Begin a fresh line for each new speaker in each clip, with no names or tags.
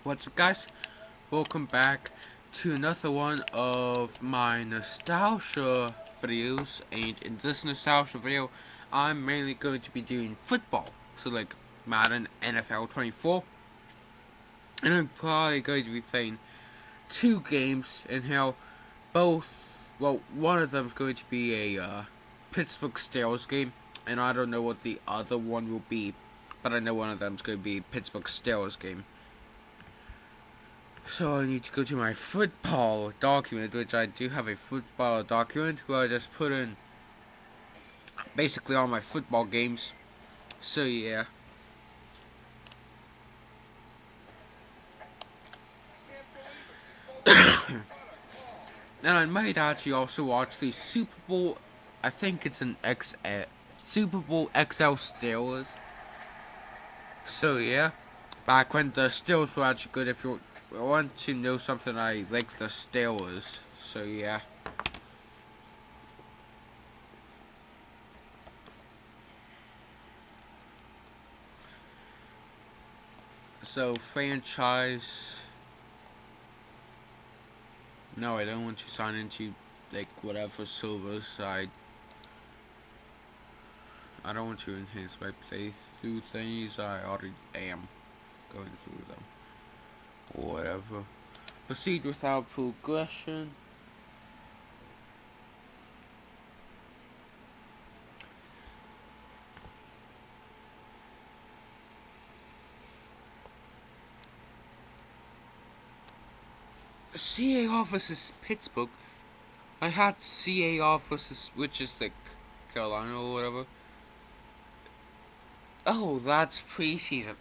What's up, guys? Welcome back to another one of my nostalgia videos. And in this nostalgia video, I'm mainly going to be doing football. So, like Madden NFL 24. And I'm probably going to be playing two games. And how one of them is going to be a Pittsburgh Steelers game. And I don't know what the other one will be. But I know one of them is going to be a Pittsburgh Steelers game. So I need to go to my football document, which I do have a football document where I just put in basically all my football games. So yeah. And I might actually also watch the Super Bowl. I think it's an Super Bowl XL Steelers. So yeah. Back when the Steelers were actually good. If you want to know something, I like the Steelers. So yeah. So franchise. No, I don't want to sign into like whatever servers. I don't want to enhance my playthrough things. I already am going through them. Or whatever. Proceed without progression. CAR versus Pittsburgh. I had CAR versus, which is like Carolina or whatever. Oh, that's preseason.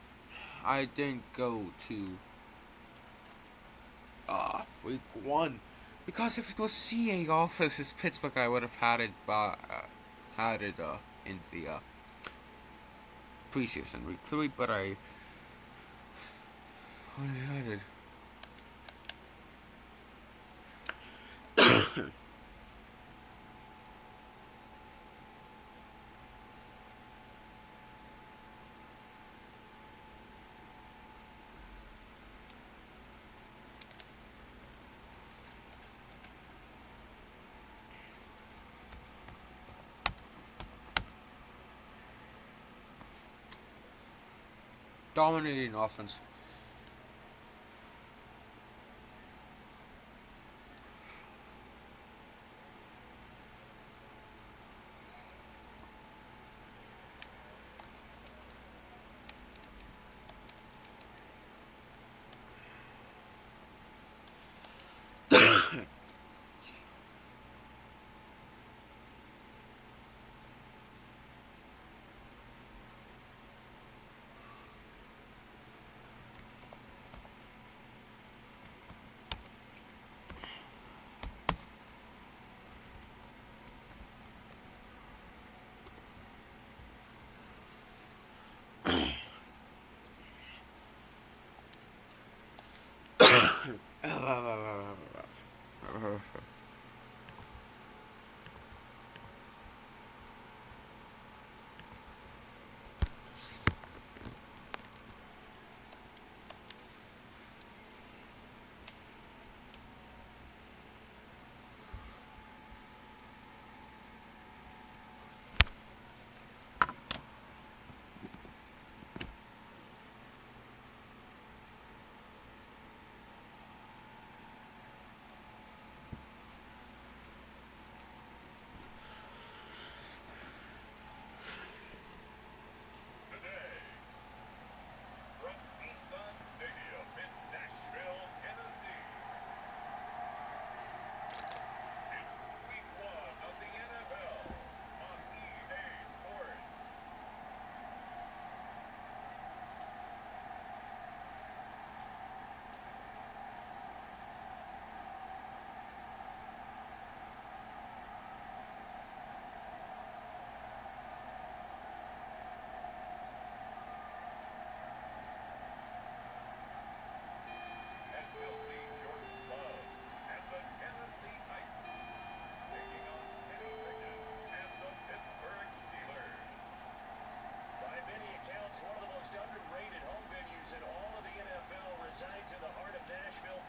I didn't go to week one, because if it was CAR versus Pittsburgh, I would have had it in the preseason week three, but I had it. Dominating offense.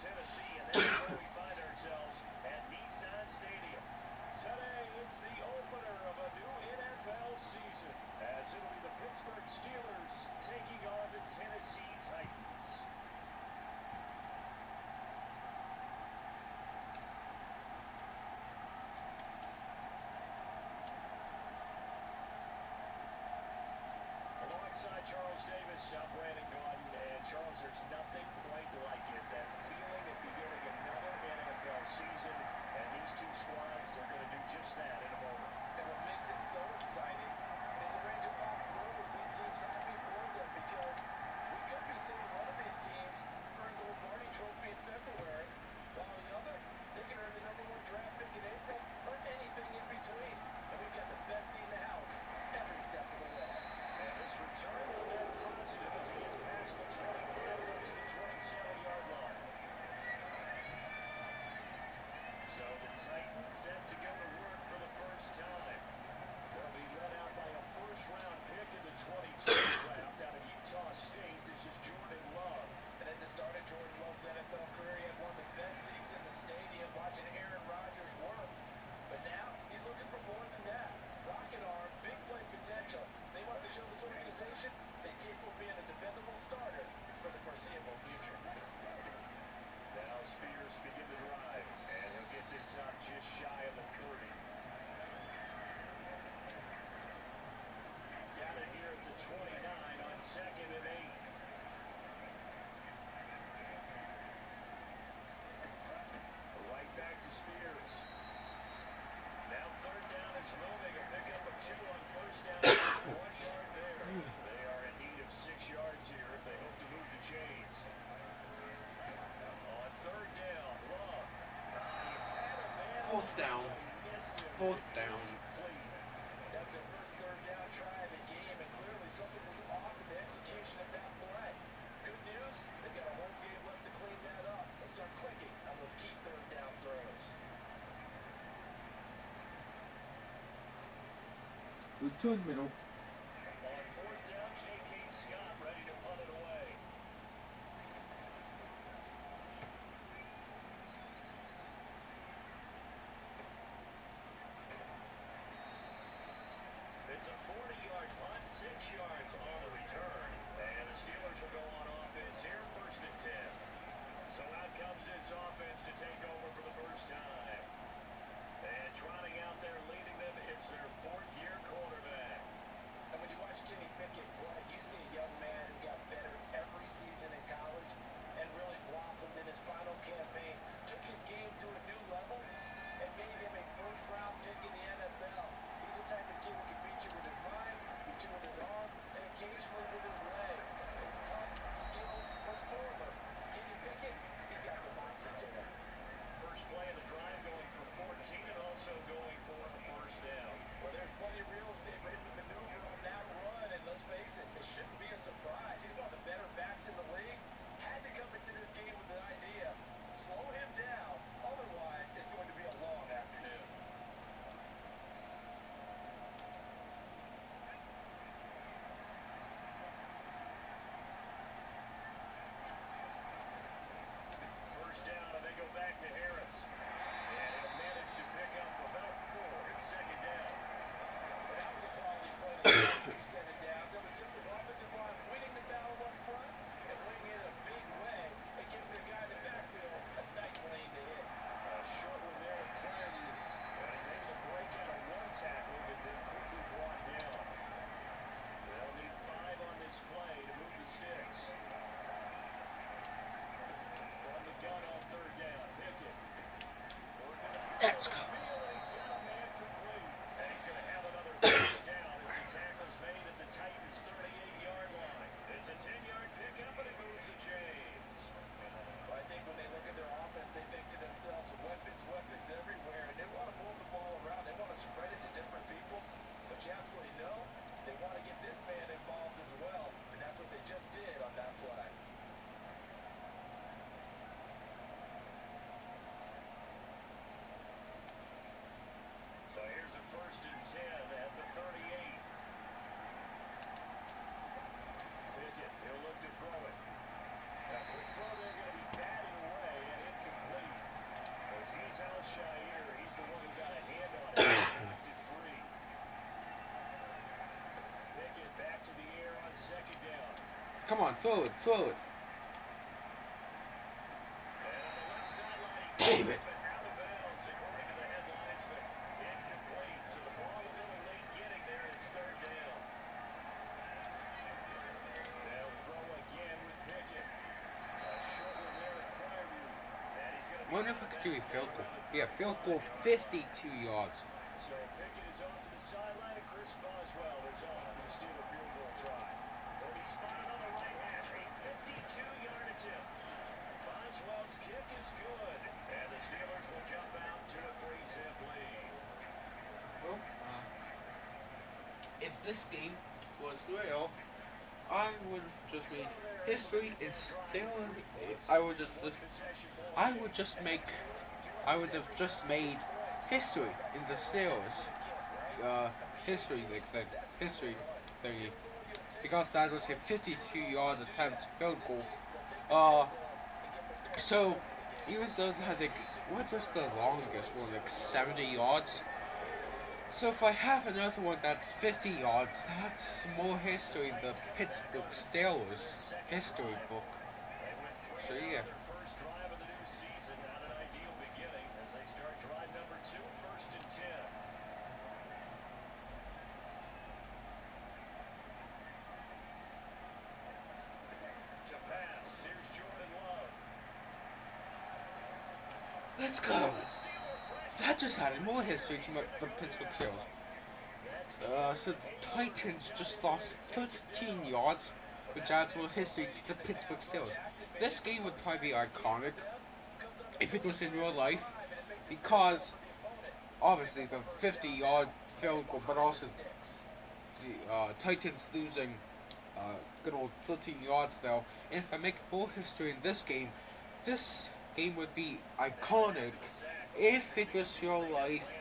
Tennessee, and that's where we find ourselves at Nissan Stadium. Today, it's the opener of a new NFL season, as it'll be the Pittsburgh Steelers taking on the Tennessee Titans. Alongside Charles Davis, I'm Brandon Gaudin, and Charles, there's nothing quite like it. That feeling of beginning another NFL season, and these two squads are going to do just that in a moment.
And what makes it so exciting is the range of possibilities these teams have before them, because we could be seeing one of these teams earn the Lombardi Trophy in February, while the other, they can earn the #1 draft pick in April, or anything in between. And we've got the best seat in the house every step of the way.
And this return on that positive as he gets past the 25 to the 27-yard line. So the Titans set to go to work for the first time. They'll be led out by a first-round pick in the 2020 draft out of Utah State. This is Jordan Love.
And at the start of Jordan Love's NFL career, he had one of the best seats in the stadium watching Aaron Rodgers work. But now, he's looking for more than that. Rocket arm, big play potential. He wants to show this organization that he's capable of being a dependable starter for the foreseeable future.
Now Spears begin to drive, and he'll get this up just shy of the 30. Got it here at the 29 on 2nd and 8. Right back to Spears. Now 3rd down, it's Moving. A pickup of 2 on 1st down. 1 yard there. They are in need of 6 yards here if they hope to move the chains. On 3rd down, Love.
Fourth down. Fourth down.
That was the first 3rd down try of the game, and clearly something was off in the execution of that play. Good news, they've got a whole game left to clean that up and start clicking on those key 3rd down throws.
Return middle.
On 4th down, J.K. Scott ready to punt it away. It's a 40-yard punt, 6 yards on the return, and the Steelers will go on offense here, 1st and 10. So out comes this offense to take over for the first time. And trotting out there leading them is their 4th-year quarterback.
And when you watch Kenny Pickett play, you see a young man who got better every season in college and really blossomed in his final campaign, took his game to a new level, and made him a first-round pick in the NFL. He's the type of kid who can beat you with his mind, beat you with his arm, and occasionally with his legs. A tough, skilled performer. Kenny Pickett, he's got some moxie to him.
First play of the drive going for 14 and also going for the 1st down.
Well, there's plenty of real estate for him to maneuver on that run, and let's face it, this shouldn't be a surprise. He's one of the better backs in the league. Had to come into this game with the idea, slow him down, otherwise it's going to be a long afternoon.
First down, and they go back to Harris. And he'll manage to pick up about 4. It's 2nd down.
Well, that was a quality play to start reset it down. So the simple offensive line winning the battle up front and winning it in a big way and giving the guy in the backfield a nice lane to hit.
Short one there in front of you. And he's able to break out of 1 tackle, but then quickly brought down. They'll need 5 on this play to move the sticks. From the gun on 3rd down, Pickett.
Let's go.
He's got a man complete. And he's going to have another 1st down as the tackle's made at the Titans' 38-yard line. It's a 10-yard pickup, and it moves the chains.
Well, I think when they look at their offense, they think to themselves, weapons everywhere, and they want to move the ball around. They want to spread it to different people. But you absolutely know they want to get this man involved as well, and that's what they just did on that play.
So here's a 1st and 10 at the 38. Pickett, he'll look to throw it. A quick throw, they're going to be batting away, and
Come on, throw it.
And on the left sideline, he
Damn it.
out of bounds, according to the headlines, but incomplete. So the ball a little late getting there, and it's third down. They'll throw again with Pickett. A short one there at Fryermuth. And he's going to
Wonder if I could do a field goal. Yeah, field goal 52 yards.
So Pickett is off to the sideline, and Chris Boswell is on for the Steeler field goal try. Will be spotted on the right hash, a 52-yard attempt. Boswell's kick is good, and the Steelers will jump out to a 3-zip lead.
Well, if this game was real, I would have just made history in Steelers. I would have just made history in the Steelers. History thingy. Because that was a 52-yard attempt field goal. So even though they had what was the longest one, like 70 yards? So if I have another one that's 50 yards, that's more history in the Pittsburgh Steelers history book. So yeah.
First drive of the new season, not an ideal beginning as they start drive number 2, 1st and 10. To pass, here's Jordan Love.
Let's go. That just added more history to the Pittsburgh Steelers. So the Titans just lost 13 yards, which adds more history to the Pittsburgh Steelers. This game would probably be iconic if it was in real life, because obviously the 50-yard field goal, but also the Titans losing good old 13 yards though. And if I make more history in this game would be iconic if it was real life.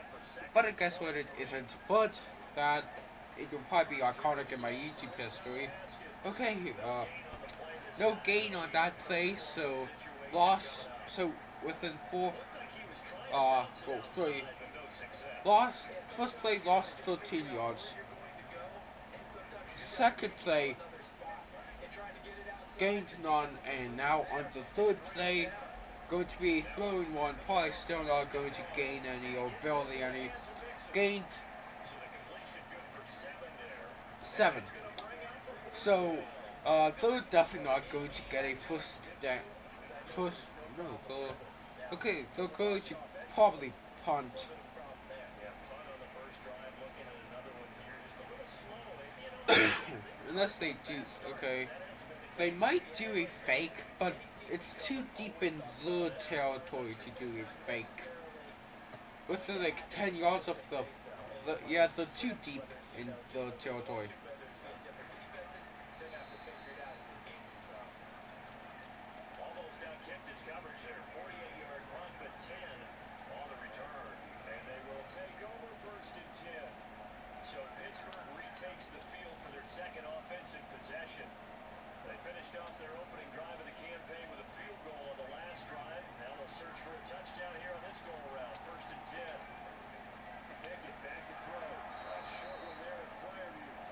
But I guess what it isn't. But that it will probably be iconic in my YouTube history. Okay, no gain on that play, so loss. So within 3 lost. First play lost 13 yards. Second play gained none, and now on the third play, going to be throwing one. Probably still not going to gain any or barely any. Gained 7. So they're definitely not going to get a first down. Okay, they're going to probably punt. Unless they do, okay. They might do a fake, but it's too deep in their territory to do a fake. Within like 10 yards of yeah, they're too deep in their territory.
Almost outkicked his coverage there. 48-yard run, but 10 on the return. And they will take over 1st and 10. So Pittsburgh retakes the field for their second offensive possession. They finished off their opening drive of the campaign with a field goal on the last drive. Now they'll search for a touchdown here on this go-around. 1st and 10. Pickett back to throw. A short one there at Fryermuth.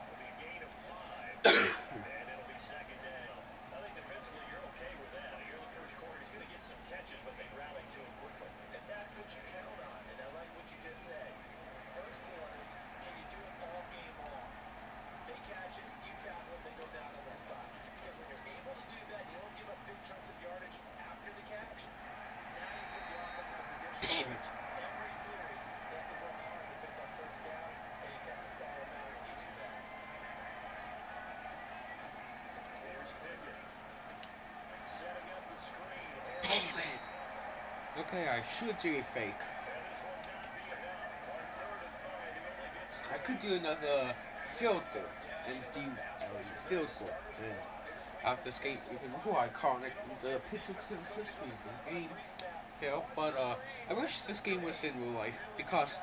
It'll be a gain of 5. And it'll be 2nd down. I think defensively you're okay with that. Here in the first quarter, he's going to get some catches, but they rally to him quickly.
And that's what you count on. And I like what you just said. First quarter, can you do it all game long? They catch it, you tackle it, they go down on the spot. Because when you're able to do that, you don't give up big chunks of yardage after the catch. Now you put the offense in a position.
Damn it.
Every series, they have to work hard to pick up first downs, and you tend to stall them out when you do that.
Here's Pickett. Setting up the screen.
Damn it. Okay, I should do a fake.
And this will not be enough. On 3rd and 5, he only gets
I could do another field goal and do a field goal and have this game even more iconic in the Pittsburgh Steelers history of the game here. But I wish this game was in real life because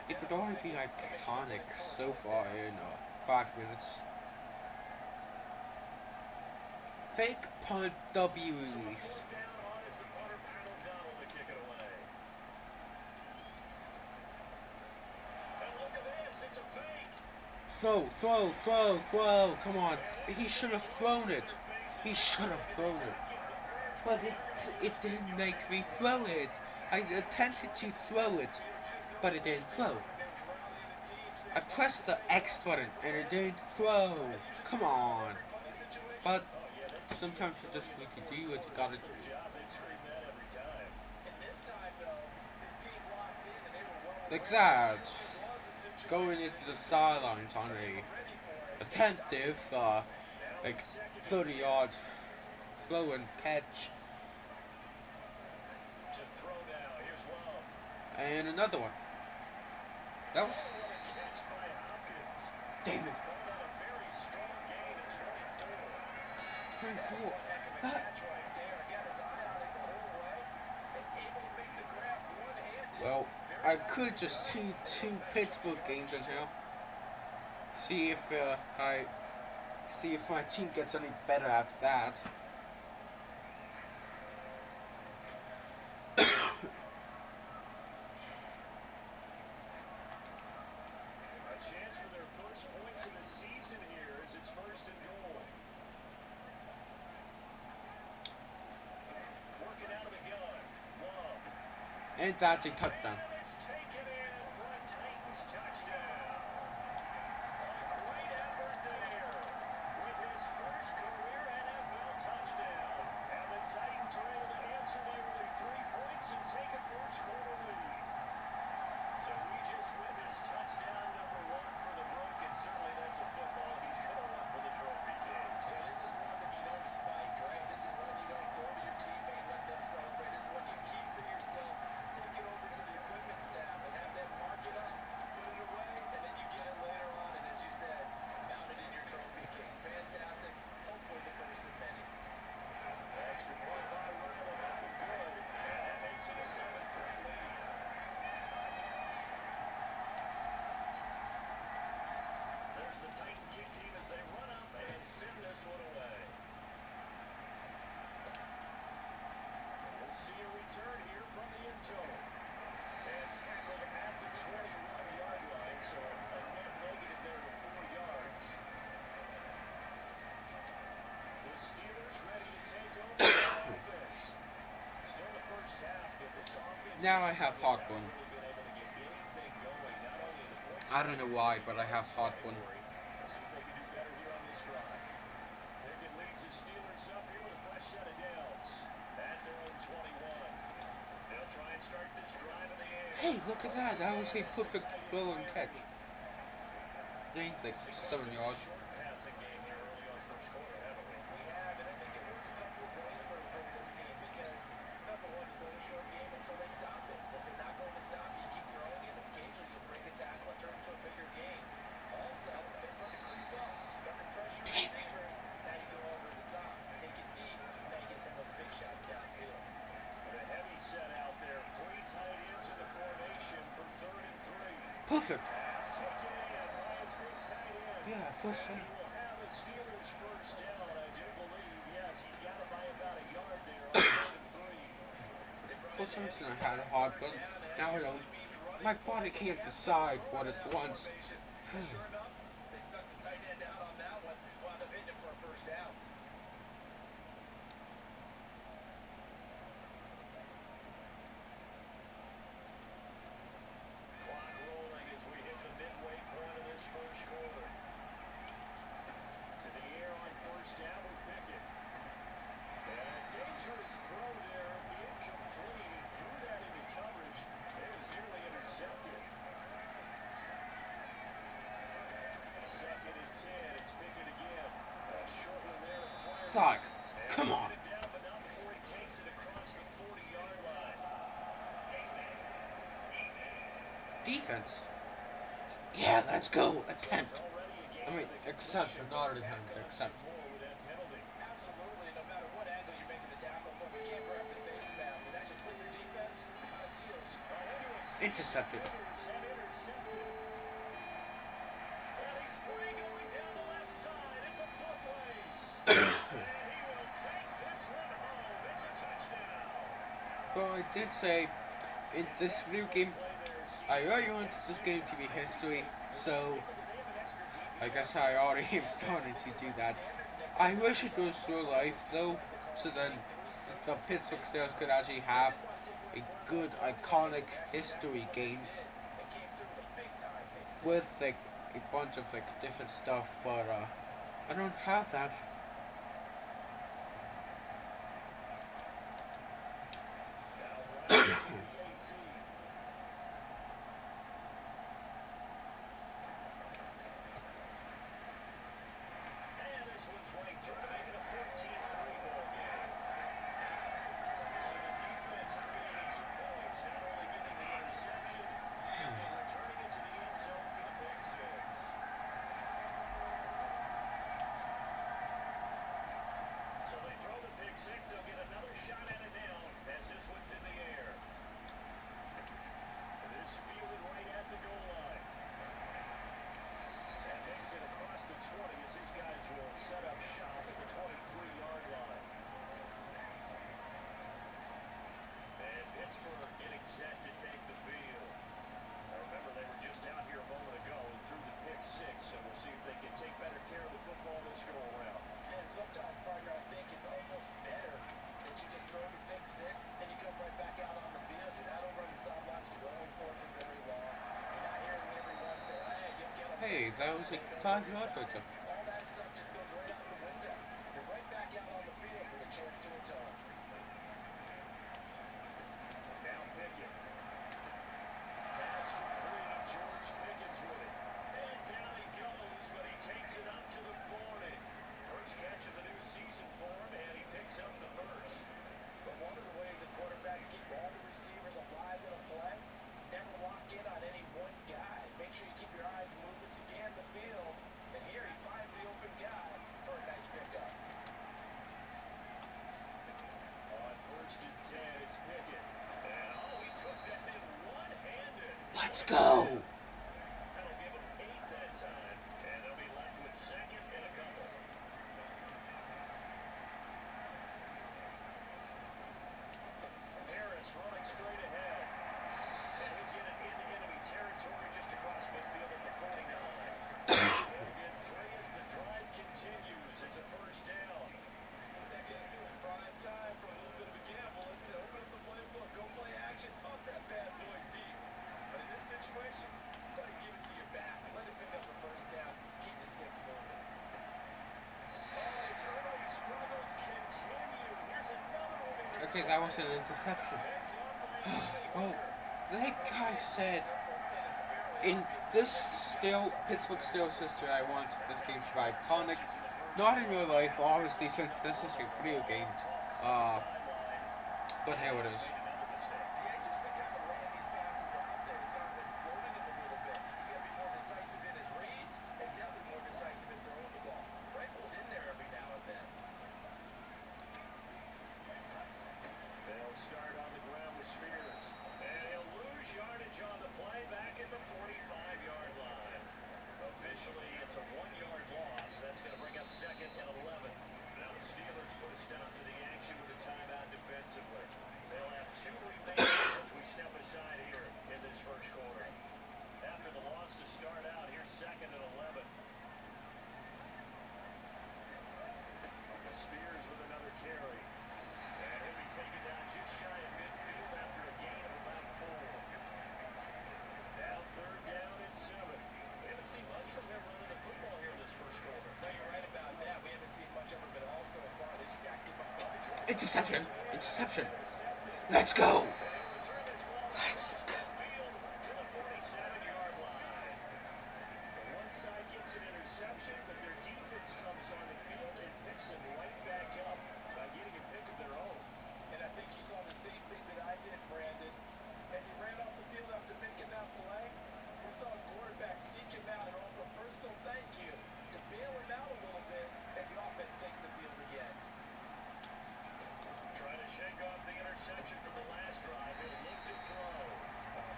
it would already be iconic so far in 5 minutes. Fake punt W release.
down on as the punter, Pat O'Donnell, to kick it away. And look at this, it's a fake.
Throw. Come on. He should have thrown it. He should have thrown it. But it didn't make me throw it. I attempted to throw it, but it didn't throw. I pressed the X button and it didn't throw. Come on. But sometimes you just need to do what you gotta do. Like that. Going into the sidelines on a attentive, like 30-yard throw and catch. And another one. That was... Damn it. 24. Well, I could just see two Pittsburgh games in here. See if my team gets any better after that. And that's a touchdown. Now I have heartburn. I don't know why, but I have heartburn. Hey, look at that. That was a perfect throw and catch. They ain't like 7 yards. Perfect. Yeah, first down. First time I had a heartburn. Now I don't. My body can't decide what it wants. Clock, come on. Defense. Yeah, let's go. Attempt. I mean, accept, not attempt. Accept. Intercepted. Well, I did say in this video game, I really want this game to be history, so I guess I already am starting to do that. I wish it goes through life though, so then the Pittsburgh Steelers could actually have a good iconic history game with like a bunch of like different stuff, but I don't have that.
And this one's running through to make it a 14-3 ball game. So the defense creating some points, not only getting the interception, but returning it to the end zone for the pick six. So they throw the pick six, they'll get another shot at it now as this one's in the air. It is fielded right at the goal line. That makes it across the 20 as these guys will set up shop at the 23-yard line. And Pittsburgh getting set to take the field. Now remember, they were just out here a moment ago and threw the pick six, so we'll see if they can take better care of the football this go around.
And sometimes, partner, I think it's almost better that you just throw the pick six and you come right back out on the field. You're not over on the sidelines to go home for it very long. You're not hearing everyone say, hey, you'll get a
Hey,
pick
that
six.
was like 5 yards right there.
All that stuff just goes right out the window. You're right back out on the field with a chance to atone.
Now Pickett. Pass complete. George Pickens with it. And down he goes, but he takes it up to the 40. First catch of the new season for him, and he picks up the first.
But one of the ways that quarterbacks keep all the receivers alive in a play, never lock in on any one guy. Make sure you keep your eyes moving, scan the field, and here he finds the open guy for a nice pickup.
On first and 10, it's Pickett. And he took that in one-handed.
Let's go!
That'll give him 8 that time, and they'll be left with second and a couple. Harris running straight ahead. And he'll get it into enemy territory just across midfield at the 49. He'll get 3 as the drive continues. It's a first down.
Second and 2 is prime time for a little bit of a gamble, isn't it? Open up the playbook, go play action, toss that bad boy deep. But in this situation, go ahead and give it to your back. Let it pick up the first down. Keep the sticks moving.
As early struggles continue. Here's another one.
Okay, that was an interception. Oh, like I said, in this Pittsburgh Steelers history, I want this game to be iconic. Not in real life, obviously, since this is a video game. But here it is.
Yeah, he's just been kind of laying these passes out there. He's kind of been floating them a little bit. He's got to be more decisive in his reads and definitely more decisive in throwing the ball. Rifle it in there every now and then.
They'll start on the ground with Spears. And he'll lose yardage on the play back at the 45-yard line. Officially, it's a 1-yard loss. That's going to bring up second and 11. Now the Steelers put a stop to the action with a timeout defensively. They'll have 2 remaining as we step aside here in this first quarter. After the loss to start out, here's second and 11. Spears with another carry. And he'll be taken down just shy of midfield after a gain of about 4. Now third down and 7. We haven't seen much from him running the football here in this first quarter.
No, you're right about that. We haven't seen much of him at all so far. They stacked him up.
Interception! Interception! Let's go! Let's go!
Field to the 47-yard line. The one side gets an interception, but their defense comes on the field and picks him right back up by getting a pick of their own.
And I think you saw the same thing that I did, Brandon. As he ran off the field after making that play, we saw his quarterback seek him out and offer a personal thank you to bail him out a little bit as the offense takes the field again.
Trying to shake off the interception from the last drive. He'll look to throw.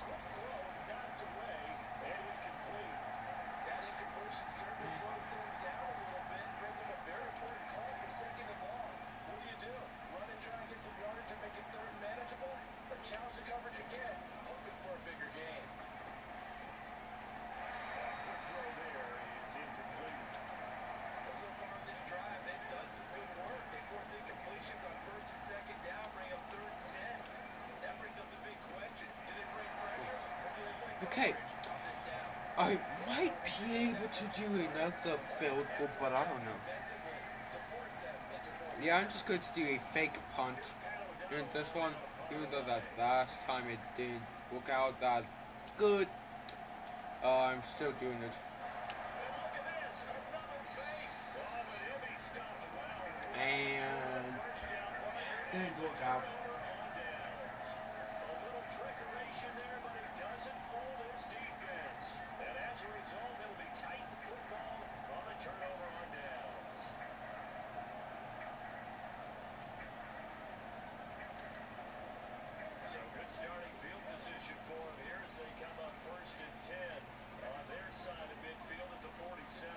Quick throw, knocked away, and incomplete.
That incompletion certainly slows things down a little bit. Brings up a very important call for second and long. What do? Run and try and get some yardage and make it third manageable? Or challenge the coverage again, hoping for a bigger gain?
Quick throw there is incomplete.
Okay, I might be able to do another field goal, but I don't know. Yeah, I'm just going to do a fake punt in this one, even though that last time it didn't work out that good. I'm still doing it. And didn't work out.
Starting field position for them here as they come up 1st and 10 on their side of midfield at the 47.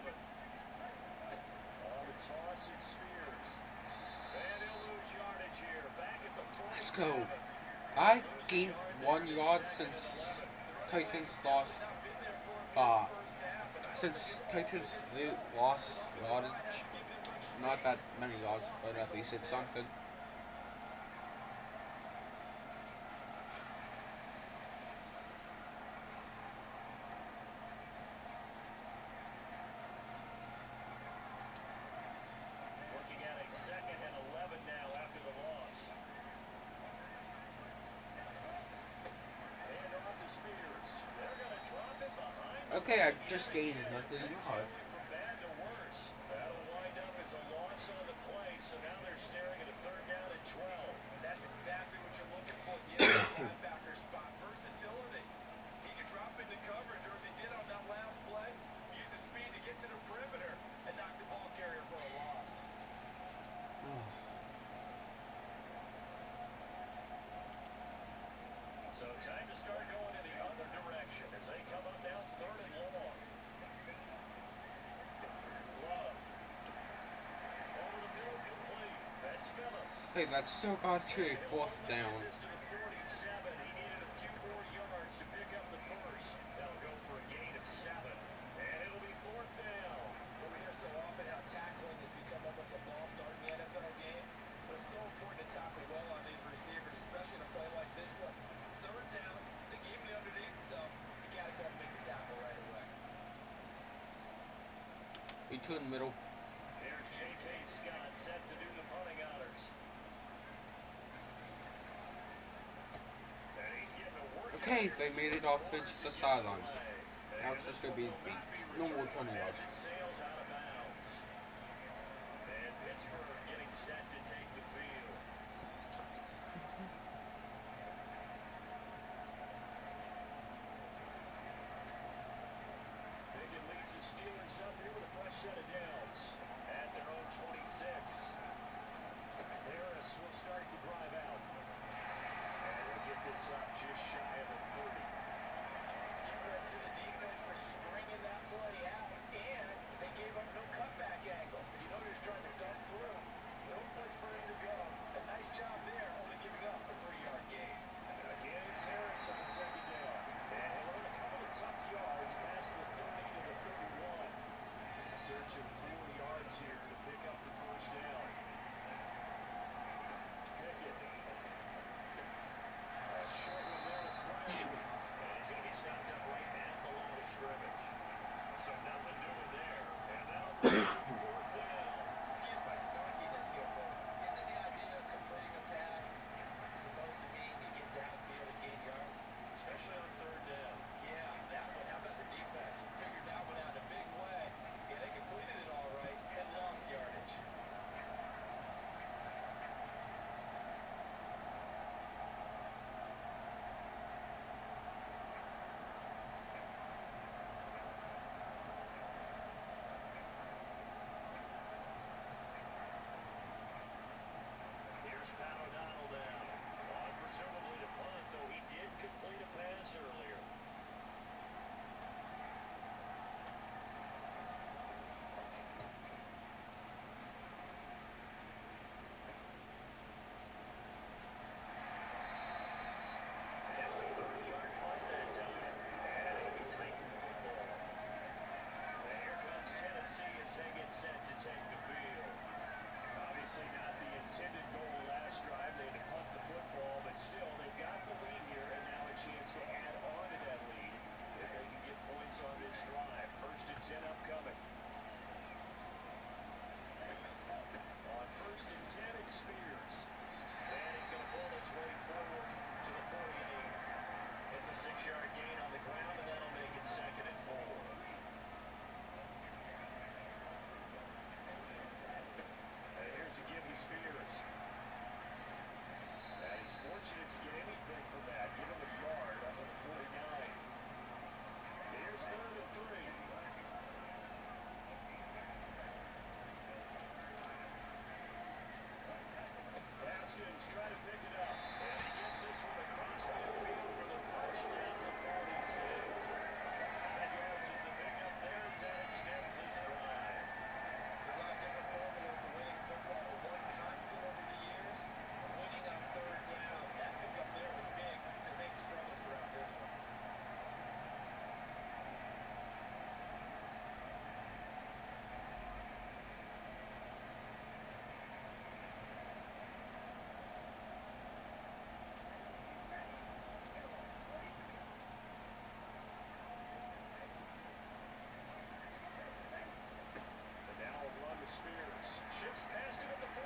On the toss, it's Spears. And he'll lose yardage here. Back at the 47.
Let's go. I gained 1 yard since Titans lost. Since Titans lost yardage. Not that many yards, but at least it's something. Okay, I just gained nothing yard.
That'll wind up as a loss on the play, so now they're staring at a 3rd down and 12.
That's exactly what you're looking for at the inside linebacker spot. Versatility. He can drop into coverage, or as he did on that last play, use his speed to get to the perimeter and knock the ball carrier for a loss.
So time to start going in the other direction as they come up now 3rd and long. Love. Over the middle, complete. That's Phillips.
Hey, that still got to a 4th down.
To the 47. He needed a few more yards to pick up the first. They'll go for a gain of 7. And it'll be 4th down.
Well, we hear so often how tackling has become almost a lost art in the NFL game. But it's so important to tackle well on these receivers, especially in a play like this one. 3rd down, they gave him the underneath stuff. You gotta go and make the tackle right away.
Between middle.
Here's J.K. Scott set to do the punting honors. And he's getting a workout.
Okay, they made it off into the sidelines. Now it's just going to be the normal 20 yards.
It sails out of bounds. And Pittsburgh getting set to take the field. Pickett leads the Steelers up here with a fresh set of downs at their own 26. Harris will start to drive out. And we'll get this up just shy of the 40.
Give credit to the defense for stringing that play out, and they gave up no cutback angle. You know they're trying to dump through. No place for him to go. A nice job there, only giving up a 3-yard gain.
Again, it's Harris on 2nd down. And he'll earn a couple of tough yards past the 30 to the 31. In search of 4 yards here to pick up the 1st down. Pickett. A short one there in front. And he's going to be stopped up right at the line of scrimmage. So nothing doing there. And now 4th down.
Excuse my snarkiness here, but isn't the idea of completing a pass supposed to mean you get downfield and gain yards?
Especially on 3rd down.
Yeah, that one. How about the defense? Figured that one out in a big way. Yeah, they completed it all right and lost yardage.
Here's Pat O'Donnell down. On presumably to punt, though he did complete a pass earlier. That's a 30-yard punt that time. And it'll be Titan football. And here comes Tennessee as they get set to take the field. Obviously not the intended goal last drive. They had to punt the football, but still, they've got the lead here, and now a chance to add on to that lead fortunate to get anything from that. Give him a yard up to the 49. Here's 3rd and 3. Haskins trying to pick it up. And he gets this one across midfield for the first down to 46. 5 yards is the pickup there as that extends his drive.
A lot of different formulas to winning football, but one constant over the years, winning on 3rd down. That pickup there was big because they'd struggled throughout this one.
And now a run to Spears. Shifts past him at the 45.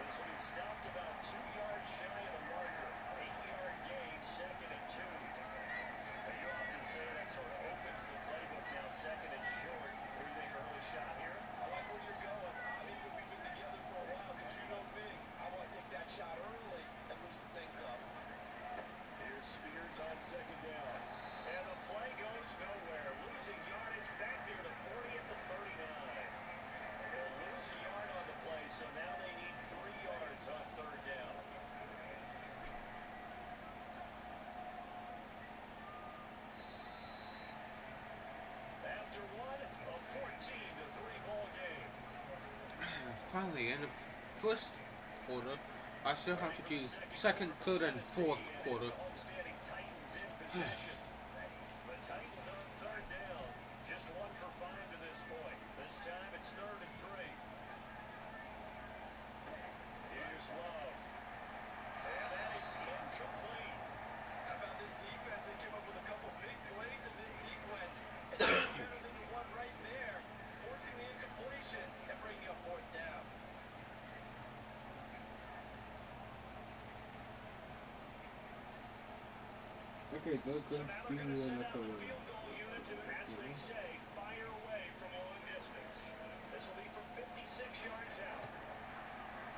This one is stopped about 2 yards shy of the marker. 8-yard gain, 2nd and 2. Now you often say that sort of opens the playbook. Now 2nd and short. What do you think, early shot here?
I like where you're going. Obviously, we've been together for a while because you know me. I want to take that shot early and loosen things up.
Here's Spears on 2nd down. And the play goes nowhere. Losing yardage back near the 40 at the 39. They'll lose a yard on the play, so now they need 3 yards on 3rd down. After one, a 14-3 ball game.
Finally, in the first quarter, I still have to do 2nd, 3rd, and 4th quarter.
Homesteading Titans in possession. The Titans on 3rd down. Just 1 for 5 to this point. This time it's 3rd and 3. Here's Love. And that is incomplete.
How about this defense? They came up with a couple big plays in this sequence. And it's better than the one right there, forcing the incompletion and bringing up 4th down.
Okay, they're
So
going
now
to
they're going to
do
send out
another
the
one.
field goal unit to, as they say, fire away from long distance. This will be from 56 yards out.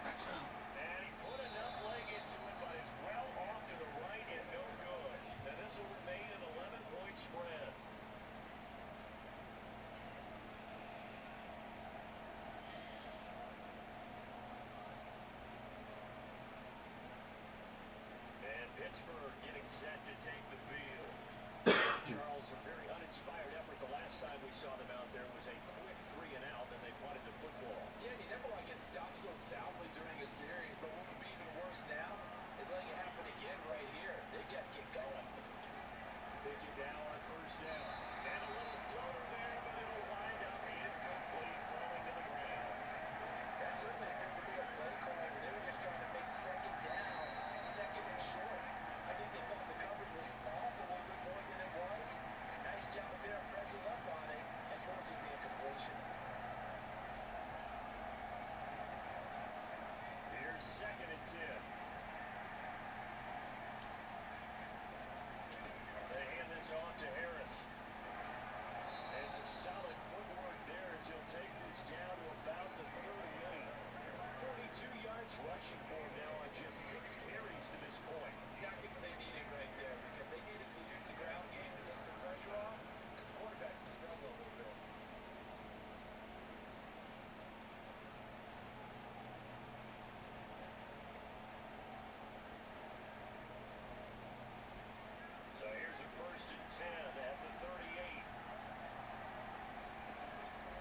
Let's go.
And he put enough leg into it, but it's well off to the right and no good. And this will remain an 11-point spread. And Pittsburgh getting set to take the field. Charles, a very uninspired effort. The last time we saw them out there was a quick 3 and out, and they punted the football.
Yeah, and you never want to get stopped so soundly during a series, but what would be even worse now is letting it happen again right here. They got to get going.
Pickett now on 1st down. And a little floater there, but it'll wind up incomplete, falling to the ground.
That certainly appeared to be a play call where they were just trying to make 2nd down, 2nd and short. I think they thought the coverage was off a little bit more than it was. Nice job there pressing up on it and forcing the incompletion.
Here's 2nd and 10. They hand this off to Harris. There's a solid footwork there as he'll take this down to about the 38. 42 yards rushing for him now on just 6 carries to this point.
Exactly what they needed right there because they needed to use the ground game to take some pressure off because the quarterback's been struggling a little bit.
So here's a 1st and 10 at the 38.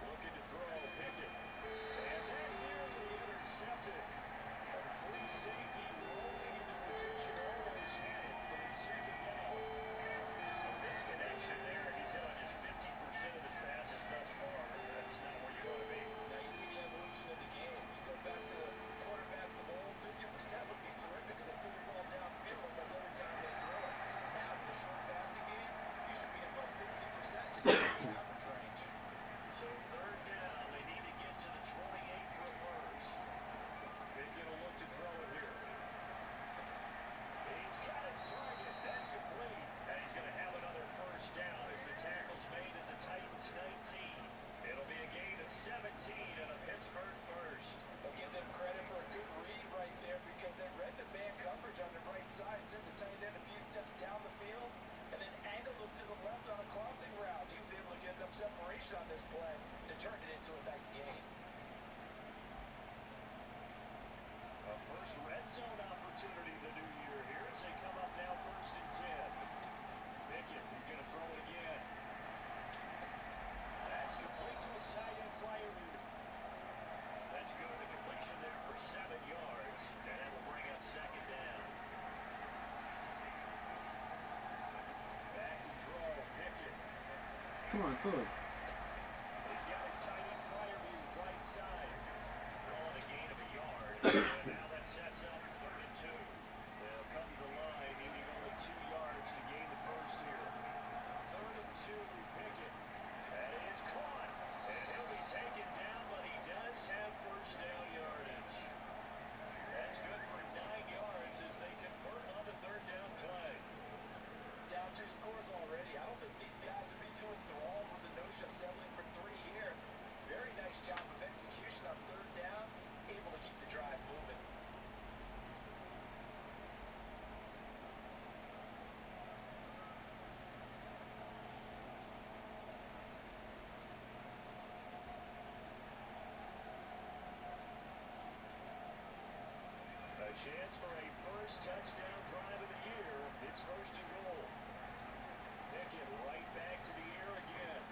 Looking to throw Pickett. And then nearly intercepted. A free safety rolling into position, almost had it, but it's 2nd down. A misconnection there. He's hit on just 50% of his passes thus far. That's not where you want to be.
Now you see the evolution of the game. You go back to the quarterbacks of old, 50% would be terrific because they threw the ball downfield almost every time they throw it. Now with the short passing game, you should be above 60% just in the average range.
So 3rd down, they need to get to the 28 for a first. Pickett will look to throw it here.
come on, good.
He's got his tight end flyer views right side. Calling a gain of a yard. And now that sets up 3rd and 2. They'll come to the line, needing only 2 yards to gain the first here. 3rd and 2, Pickett. That is caught. And he'll be taken down, but he does have first down yardage. That's good for 9 yards as they convert on the 3rd down play.
Down 2 scores already. I don't think these guys would be too enthralled with the notion of settling for 3 here. Very nice job of execution on 3rd down, able to keep the drive moving.
A chance for a first touchdown drive of the year. It's 1st and goal. Pickett right back to the air again.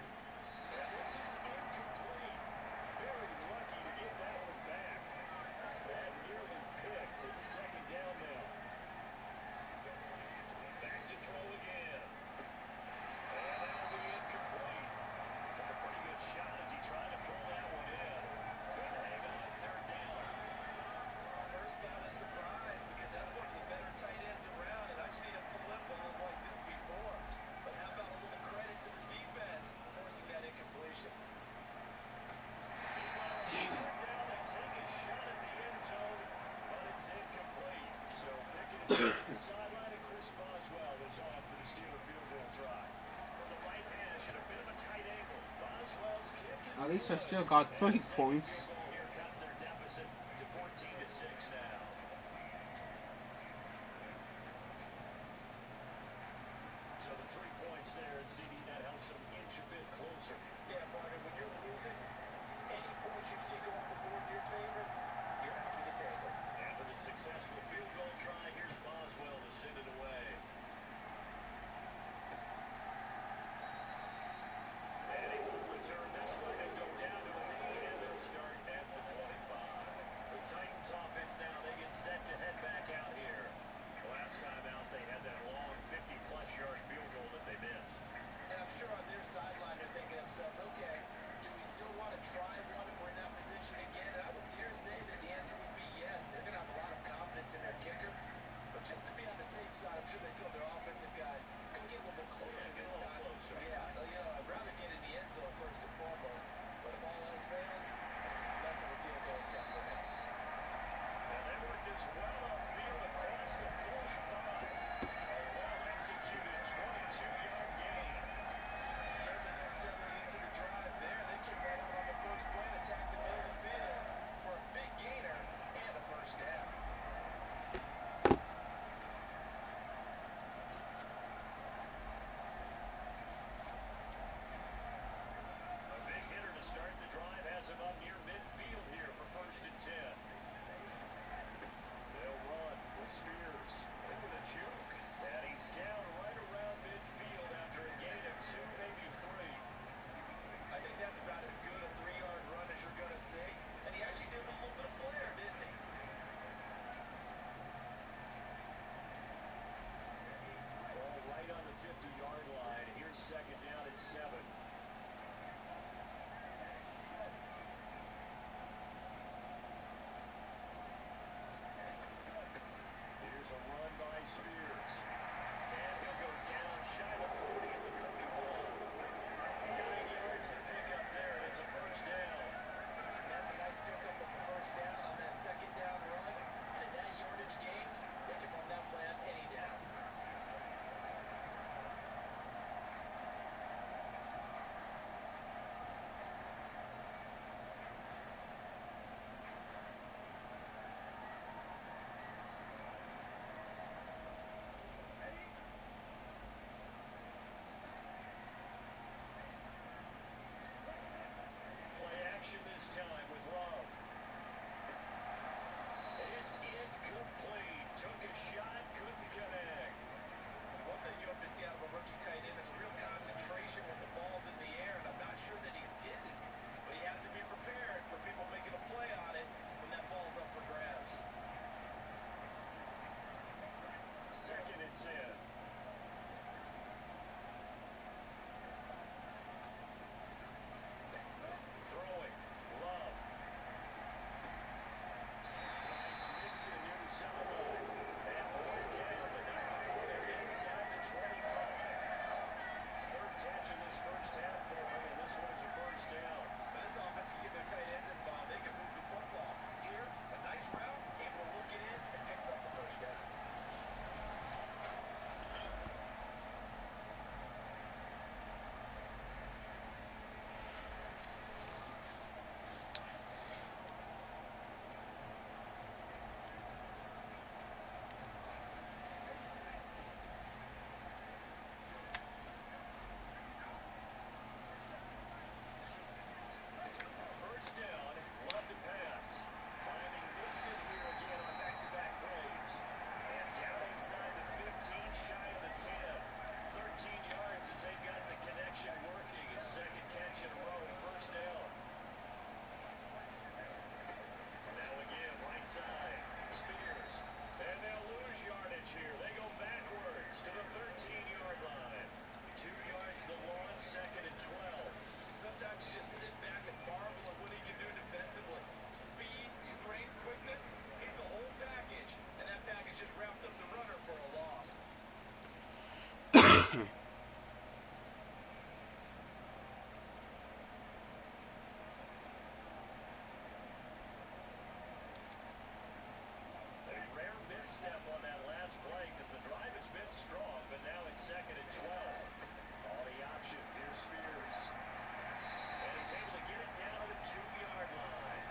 And this is incomplete. Very lucky to get that one back. That nearly picked. It's 2nd down now. Back to throw again. And that'll be incomplete. Took a pretty good shot as he tried to pull that one in. Couldn't hang on 3rd down.
First thought is surprise because that's one of the better tight ends around, and I've seen him pull in balls like this before. But how about a little credit to the defense forcing that incompletion?
Meanwhile, down, they take a shot at the end zone, but it's incomplete. So Pickett is to the sideline, and Chris Boswell is on for the Steeler field goal try. From the right hash at a bit of a tight angle, Boswell's kick is
At least I
good.
still got
And
3
the second
points.
field goal here cuts their deficit to 14-6 now. So the 3 points there, and CD, that helps them inch a bit closer.
Yeah, Martin, when you're losing, any points you see go on the board in your favor, you're happy to take them.
After the successful field goal try, here's Boswell to send it away. And he will return this one and go down to a knee, and they'll start at the 25. The Titans offense now, they get set to head back out here. Last time out, they had that long 50-plus yard field goal that they missed.
And I'm sure on their sideline they're thinking to themselves, okay, do we still want to try one if we're in that position again? And I would dare say that the answer would be yes. They're going to have a lot of confidence in their kicker. But just to be on the safe side, I'm sure they told their offensive guys, come get a little bit closer
Yeah, get
this
a little
time.
closer.
Yeah, I'd rather get in the end zone first and foremost. But if all else fails, less of a field goal attempt for him.
And they work this well upfield across the 45. A well-executed 22-yard gain.
Certainly no settling into the drive there. They came right out on the first play, attack the middle of the field for a big gainer and a first down.
A big hitter to start the drive has him up near midfield here for 1st and 10. A rare misstep on that last play because the drive has been strong, but now it's 2nd and 12. On the option, here's Spears. And he's able to get it down to the 2-yard line.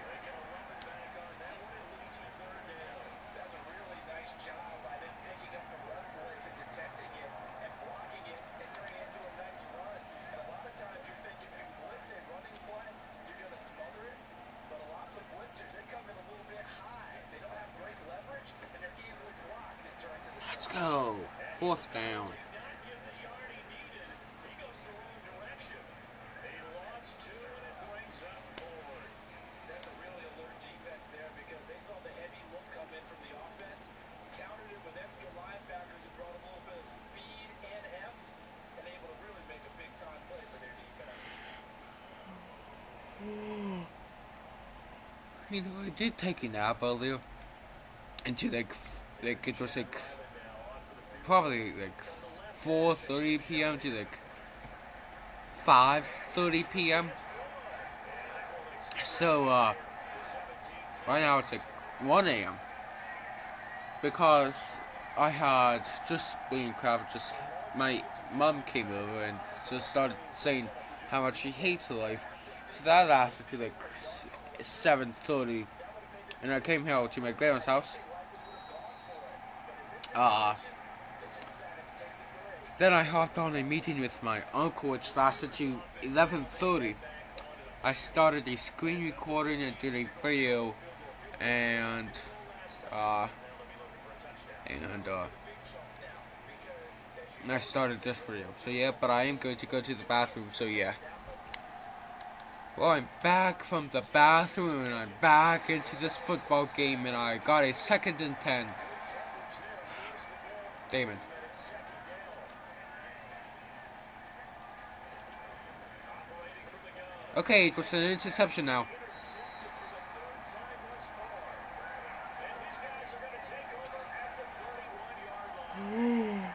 They get a rubber back on that one. It leads to 3rd down.
That's a really nice job by them picking up the run blitz and detecting it and blocking it and turning it into a nice run. And a lot of times you're thinking you blitz a running play, you're going to smother it. But a lot of the blitzers, they come in a little bit high. They don't have great leverage, and they're easily blocked and turned to the
Let's go. 4th down.
Did not get the yard he needed. He goes the wrong direction. He lost 2, and it brings up 4th.
That's a really alert defense there because they saw the heavy look come in from the offense, countered it with extra linebackers who brought a little bit of speed and heft, and able to really make a big-time play for their defense.
You know, I did take a nap earlier. Until it was like probably like 4:30 p.m. to like 5:30 p.m. So right now it's like 1 a.m. because I had just been crap. Just my mum came over and just started saying how much she hates her life. So that lasted to like 7:30, and I came here to my grandma's house. Then I hopped on a meeting with my uncle, which lasted to 11:30. I started a screen recording and did a video, and I started this video. So yeah, but I am going to go to the bathroom. So yeah. Well, I'm back from the bathroom and I'm back into this football game, and I got a 2nd and 10. Damon. Okay, it was an interception now.
These guys are going to take over at the 31-yard line.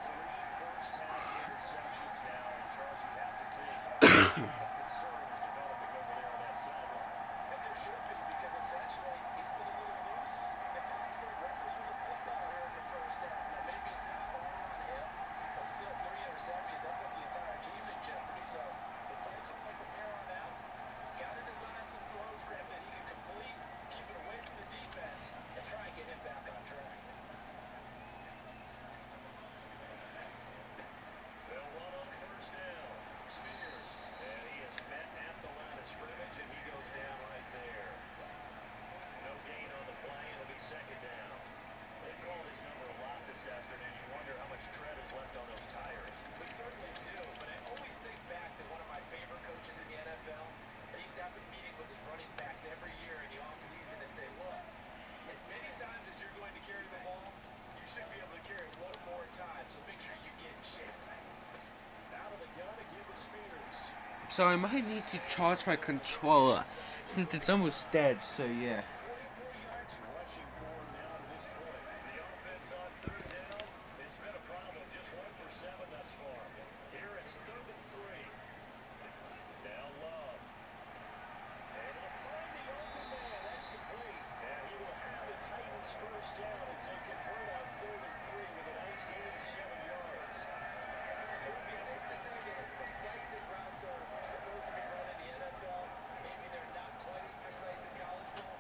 3 first-half interceptions now. Charles, you have to think concern is developing over there on that sideline.
And there should be, because essentially he's been a little loose and possibly reckless with the football here in the first half. Now maybe it's not all on him, but still 3 interceptions. That puts the entire team in jeopardy. So the play calling from here on out, got to design some throws for him that he can complete, keep it away from the defense, and try and get him back on track.
They'll run on 1st down. Spears. And he is met at the line of scrimmage, and he goes down right there. No gain on the play, and it'll be 2nd down. They've called his number a lot this afternoon. You wonder how much tread is left on those tires.
We certainly do, but I always think back to one of my favorite coaches in the NFL. He used to have a meeting with his running backs every year in the offseason and say, look, as many times as you're going to carry the ball, you should be able to carry it one more time, so make sure you get in shape.
Out of the gun to give to Spears.
So I might need to charge my controller since it's almost dead. So yeah.
44 yards rushing for him now to this point. The offense on 3rd down, it's been a problem. Just 1 for 7 thus far. Here it's 3rd and 3. Now Love. Able to find the open man. That's complete. And he will have the Titans first down as they convert on 3rd and 3 with a nice gain of 7 yards.
It would be safe to say that as precise as routes are supposed to be run in the NFL, maybe they're not quite as precise in college ball.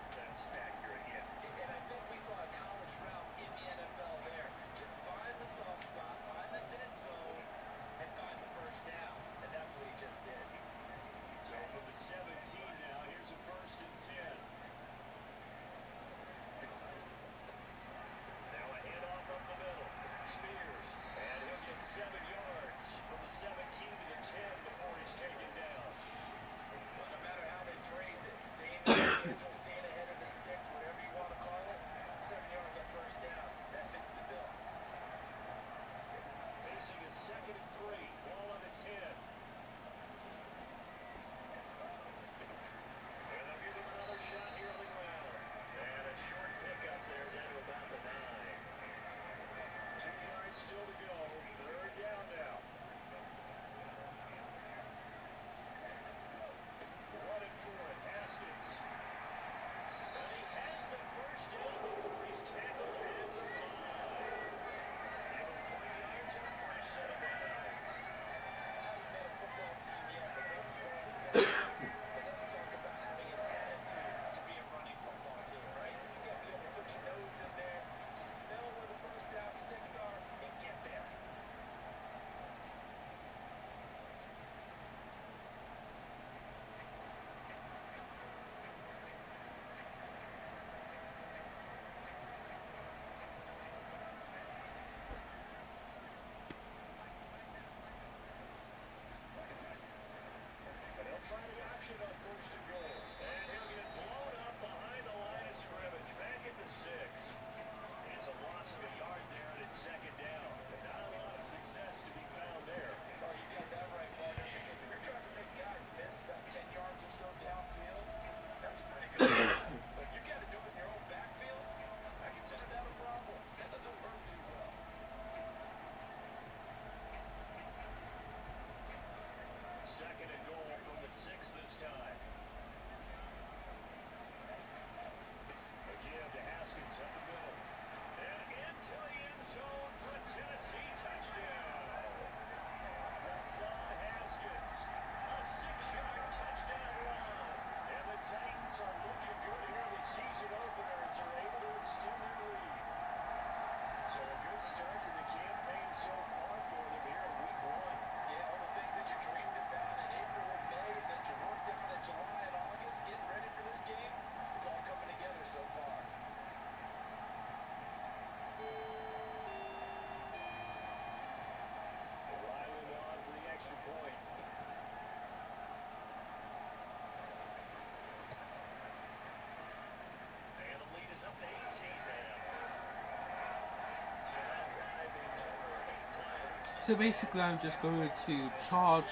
So basically, I'm just going to charge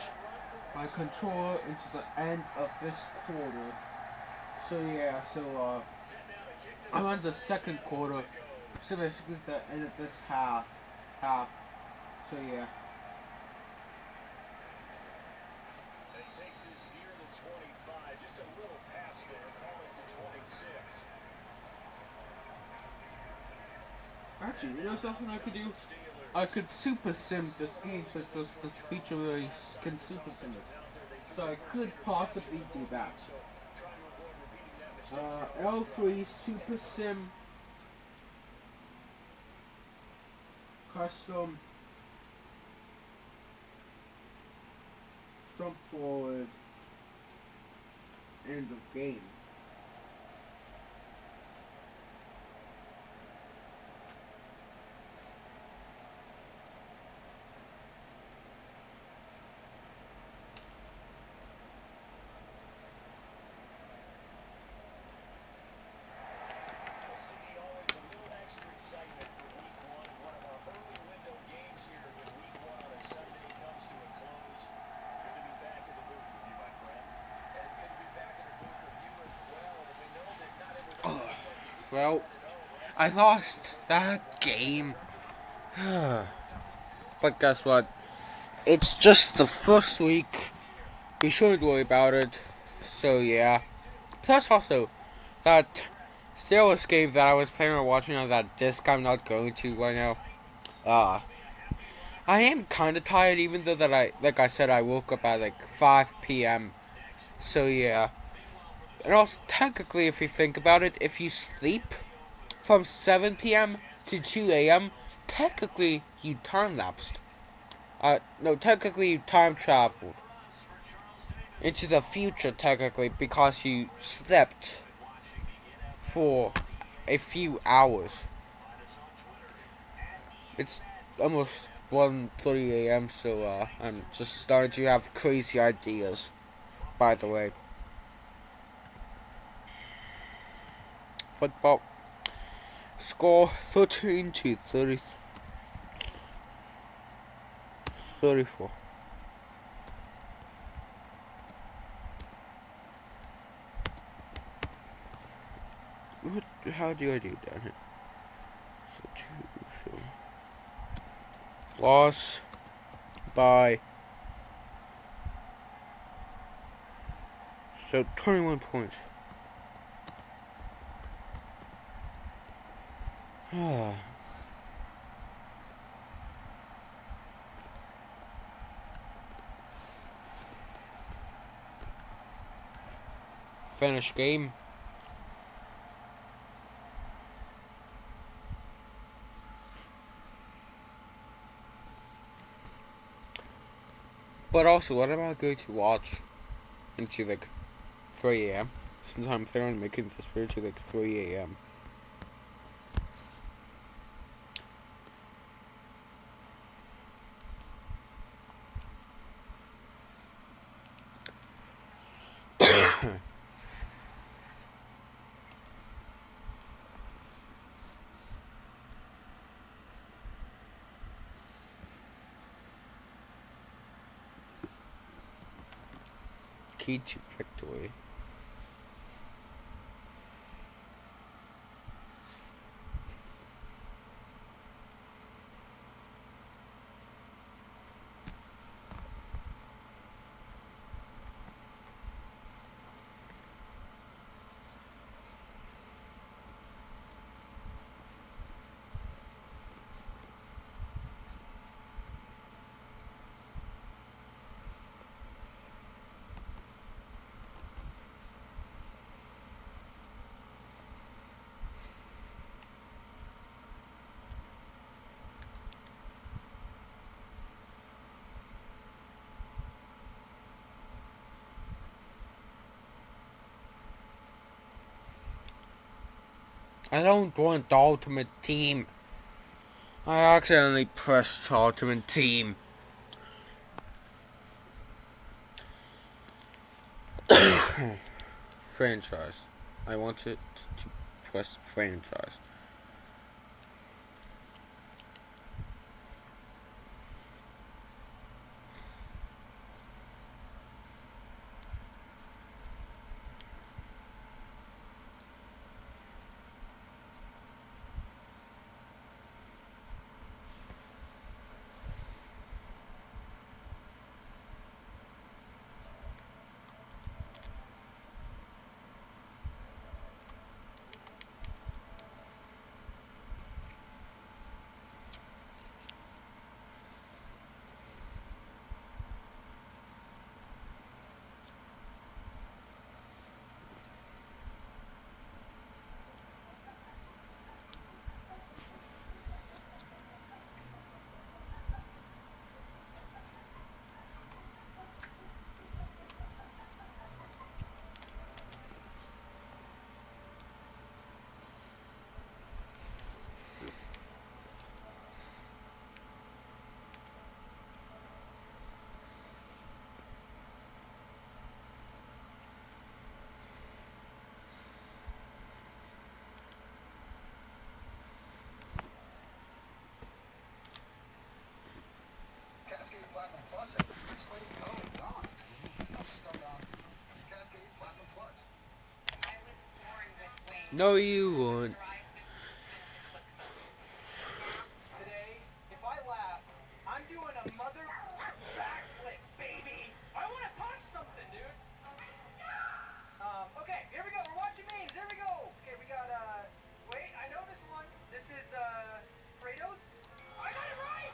my controller into the end of this quarter. So yeah, I'm on the second quarter. So basically, the end of this half. So yeah.
It takes us near the 25, just a little past there, call it the 26.
Actually, you know something I could do? I could super sim this game since this feature where you can super sim it. So I could possibly do that. L3 Super Sim Custom Jump Forward End of Game. Well, I lost that game. But guess what? It's just the first week. We shouldn't worry about it. So yeah. Plus also, that Steelers game that I was planning on watching on that disc, I'm not going to right now. I am kind of tired, even though like I said, I woke up at like 5 p.m. So yeah. And also, technically, if you think about it, if you sleep from 7 p.m. to 2 a.m., technically you time lapsed. No, technically you time traveled into the future, technically, because you slept for a few hours. It's almost 1:30 a.m., so I'm just starting to have crazy ideas, by the way. Football. Score 13 to 34. How do I do down here? So loss by 21 points. Finish game. But also, what am I going to watch until like 3 a.m.? Since I'm planning on making this video to like 3 a.m. Key to victory. I don't want the Ultimate Team. I accidentally pressed Ultimate Team. Franchise. I wanted to press franchise. No, you won't.
Today, if I laugh, I'm doing a mother backflip, baby. I want to punch something, dude. Okay, here we go. We're watching memes. Here we go. Okay, we got, wait, I know this one. This is, Kratos. I got it right.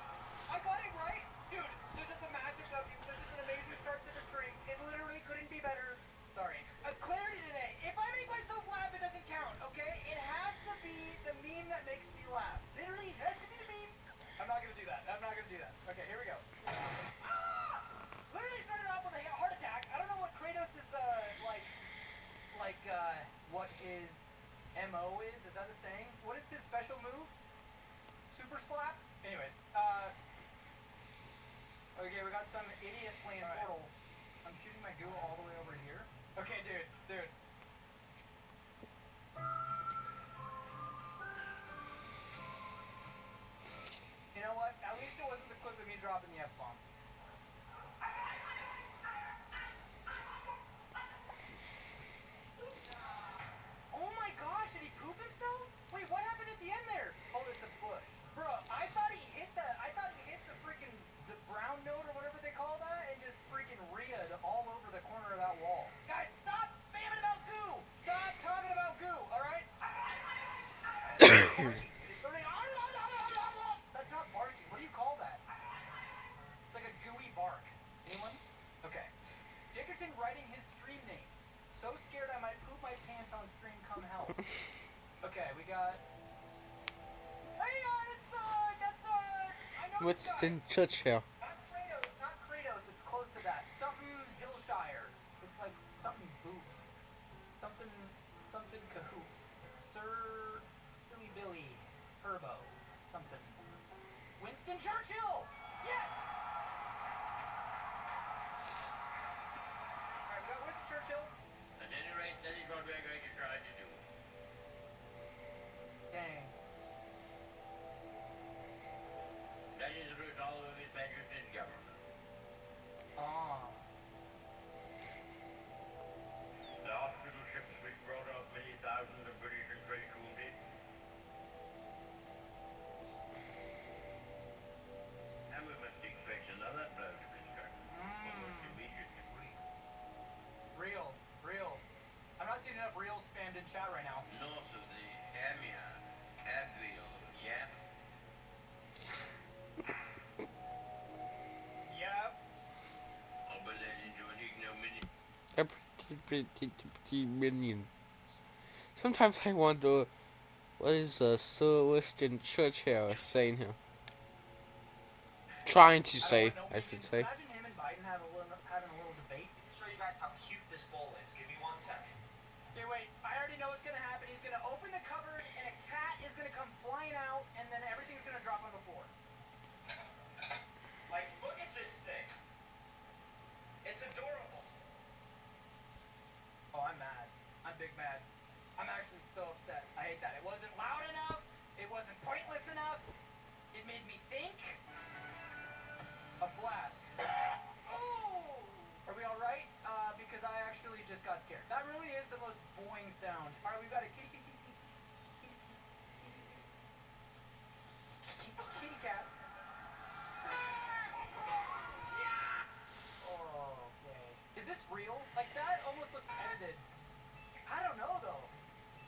I got it right. Dude, this is a massive W. This is an amazing start to the stream. It literally couldn't be better. Sorry. Clarity today. If I make myself laugh, it doesn't count, okay? It has to be the meme that makes me laugh. Literally, it has to be the memes. I'm not gonna do that. I'm not gonna do that. Okay, here we go. Ah! Literally started off with a heart attack. I don't know what Kratos is, what his MO is. Is that a saying? What is his special move? Super slap? Anyways, okay, we got some idiot playing Portal. I'm shooting my goo all the way over here. Okay, dude. You know what? At least it wasn't the clip of me dropping the F-bomb. Oh my gosh, did he poop himself? Wait, what happened at the end there? Oh, it's a bush. Bro, I thought he hit the freaking, the brown note or whatever they call that and just freaking Rhea'd all over the corner of that wall. Guys, stop spamming about goo! Stop talking about goo, alright? That's not barking. What do you call that? It's like a gooey bark. Anyone? Okay. Dickerton writing his stream names. So scared I might poop my pants on stream, come help. Okay, we got... Hey, I know this guy.
Winston Churchill.
Not Kratos, it's close to that. Something Hillshire. It's like something boot. Something Cahoot. Sir Silly Billy. Herbo. Something. Winston Churchill! Yes! Alright, we got Winston Churchill.
At any rate, that is what we're going to try to do.
Dang.
That is the route all of his Majesty's government.
Ah.
The hospital ships which brought off many thousands of British and French wounded. And we must expect another blow to be struck. Almost immediately.
Real. I'm not seeing enough real spammed in chat right now.
North of the Hamia, Advil, Yap.
Yep.
Oberlin into an ignominy.
Minions. Sometimes I wonder what is Sir Winston Churchill saying here. Trying to say, I should say.
Imagine him and Biden having a little debate.
Show you guys how cute this bowl is. Give me 1 second.
Okay, wait. I already know what's gonna happen. He's gonna open the cupboard and a cat is gonna come flying out, and then everything's gonna drop on the floor.
Like, look at this thing. It's adorable.
Oh, I'm mad. I'm big mad. I'm actually so upset. I hate that. It wasn't loud enough. It wasn't pointless enough. It made me think. A flask. Oh! Are we alright? Because I actually just got scared. That really is the most boing sound. Alright, we've got a kitty cat. Oh, okay. Is this real? Like, that almost looks edited. I don't know, though.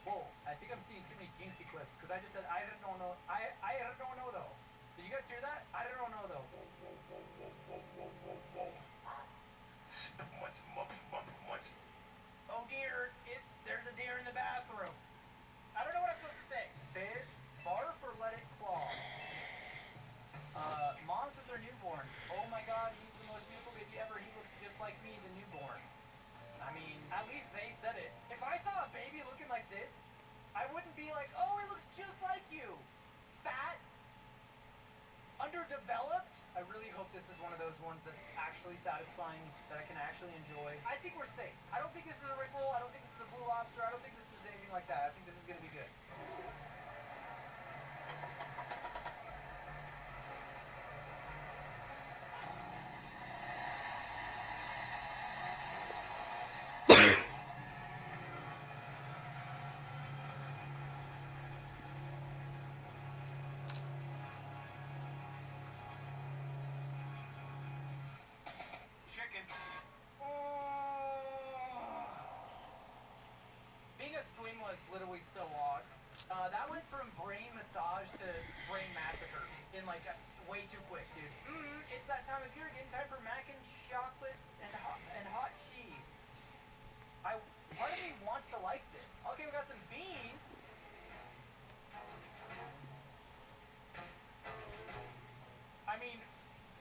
Whoa, I think I'm seeing too many Jinxie clips, because I just said, I don't know. I don't know, though. Did you guys hear that? I don't know, though. Oh dear, there's a deer in the bathroom. I don't know what I'm supposed to say. Barf or let it claw? Moms with their newborns. Oh my god, he's the most beautiful baby ever. He looks just like me, the newborn. I mean, at least they said it. If I saw a baby looking like this, I wouldn't be like, oh, it looks just like you. Fat. Underdeveloped. I really hope this is one of those ones that's actually satisfying, that I can actually enjoy. I think we're safe. I don't think this is a Rickroll. I don't think this is a Blue Lobster. I don't think this is anything like that. I think this is going to be good.
like way too quick, dude. It's that time of year again. Time for mac and chocolate and hot cheese. Part of me wants to like this. Okay, we got some beans. I mean,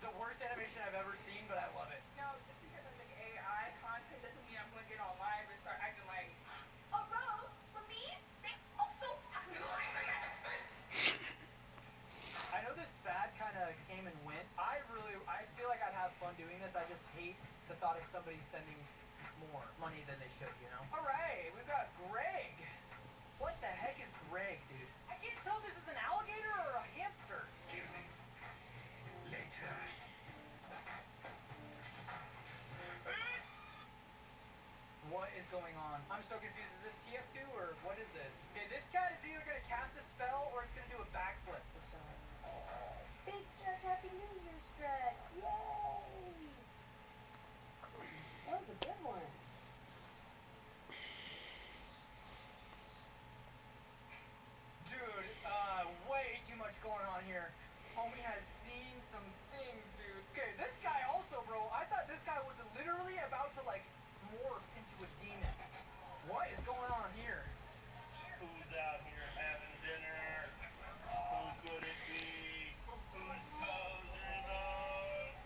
the worst animation I've ever seen, but I love it.
No, just because I'm making AI content doesn't mean I'm going to get on live and start acting like a rose for me. They also acting like
I know this fad kind of came and went. I feel like I'd have fun doing this. I just hate the thought of somebody sending more money than they should, you know? All right, we've got Greg. What the heck is Greg, dude? I can't tell if this is an alligator or a hamster.
Later.
What is going on? I'm so confused. Is this TF2 or what is this? Okay, this guy is either going to cast a spell or it's going to do a backflip.
Big stretch, Happy New Year stretch. Yay! That was a good one.
Dude, way too much going on here. Homie has seen some things, dude. Okay, this guy also, bro, I thought this guy was literally about to, like, morph into a demon. What is going on here?
Who's out here having dinner? Who's could it be? Whose toes are those?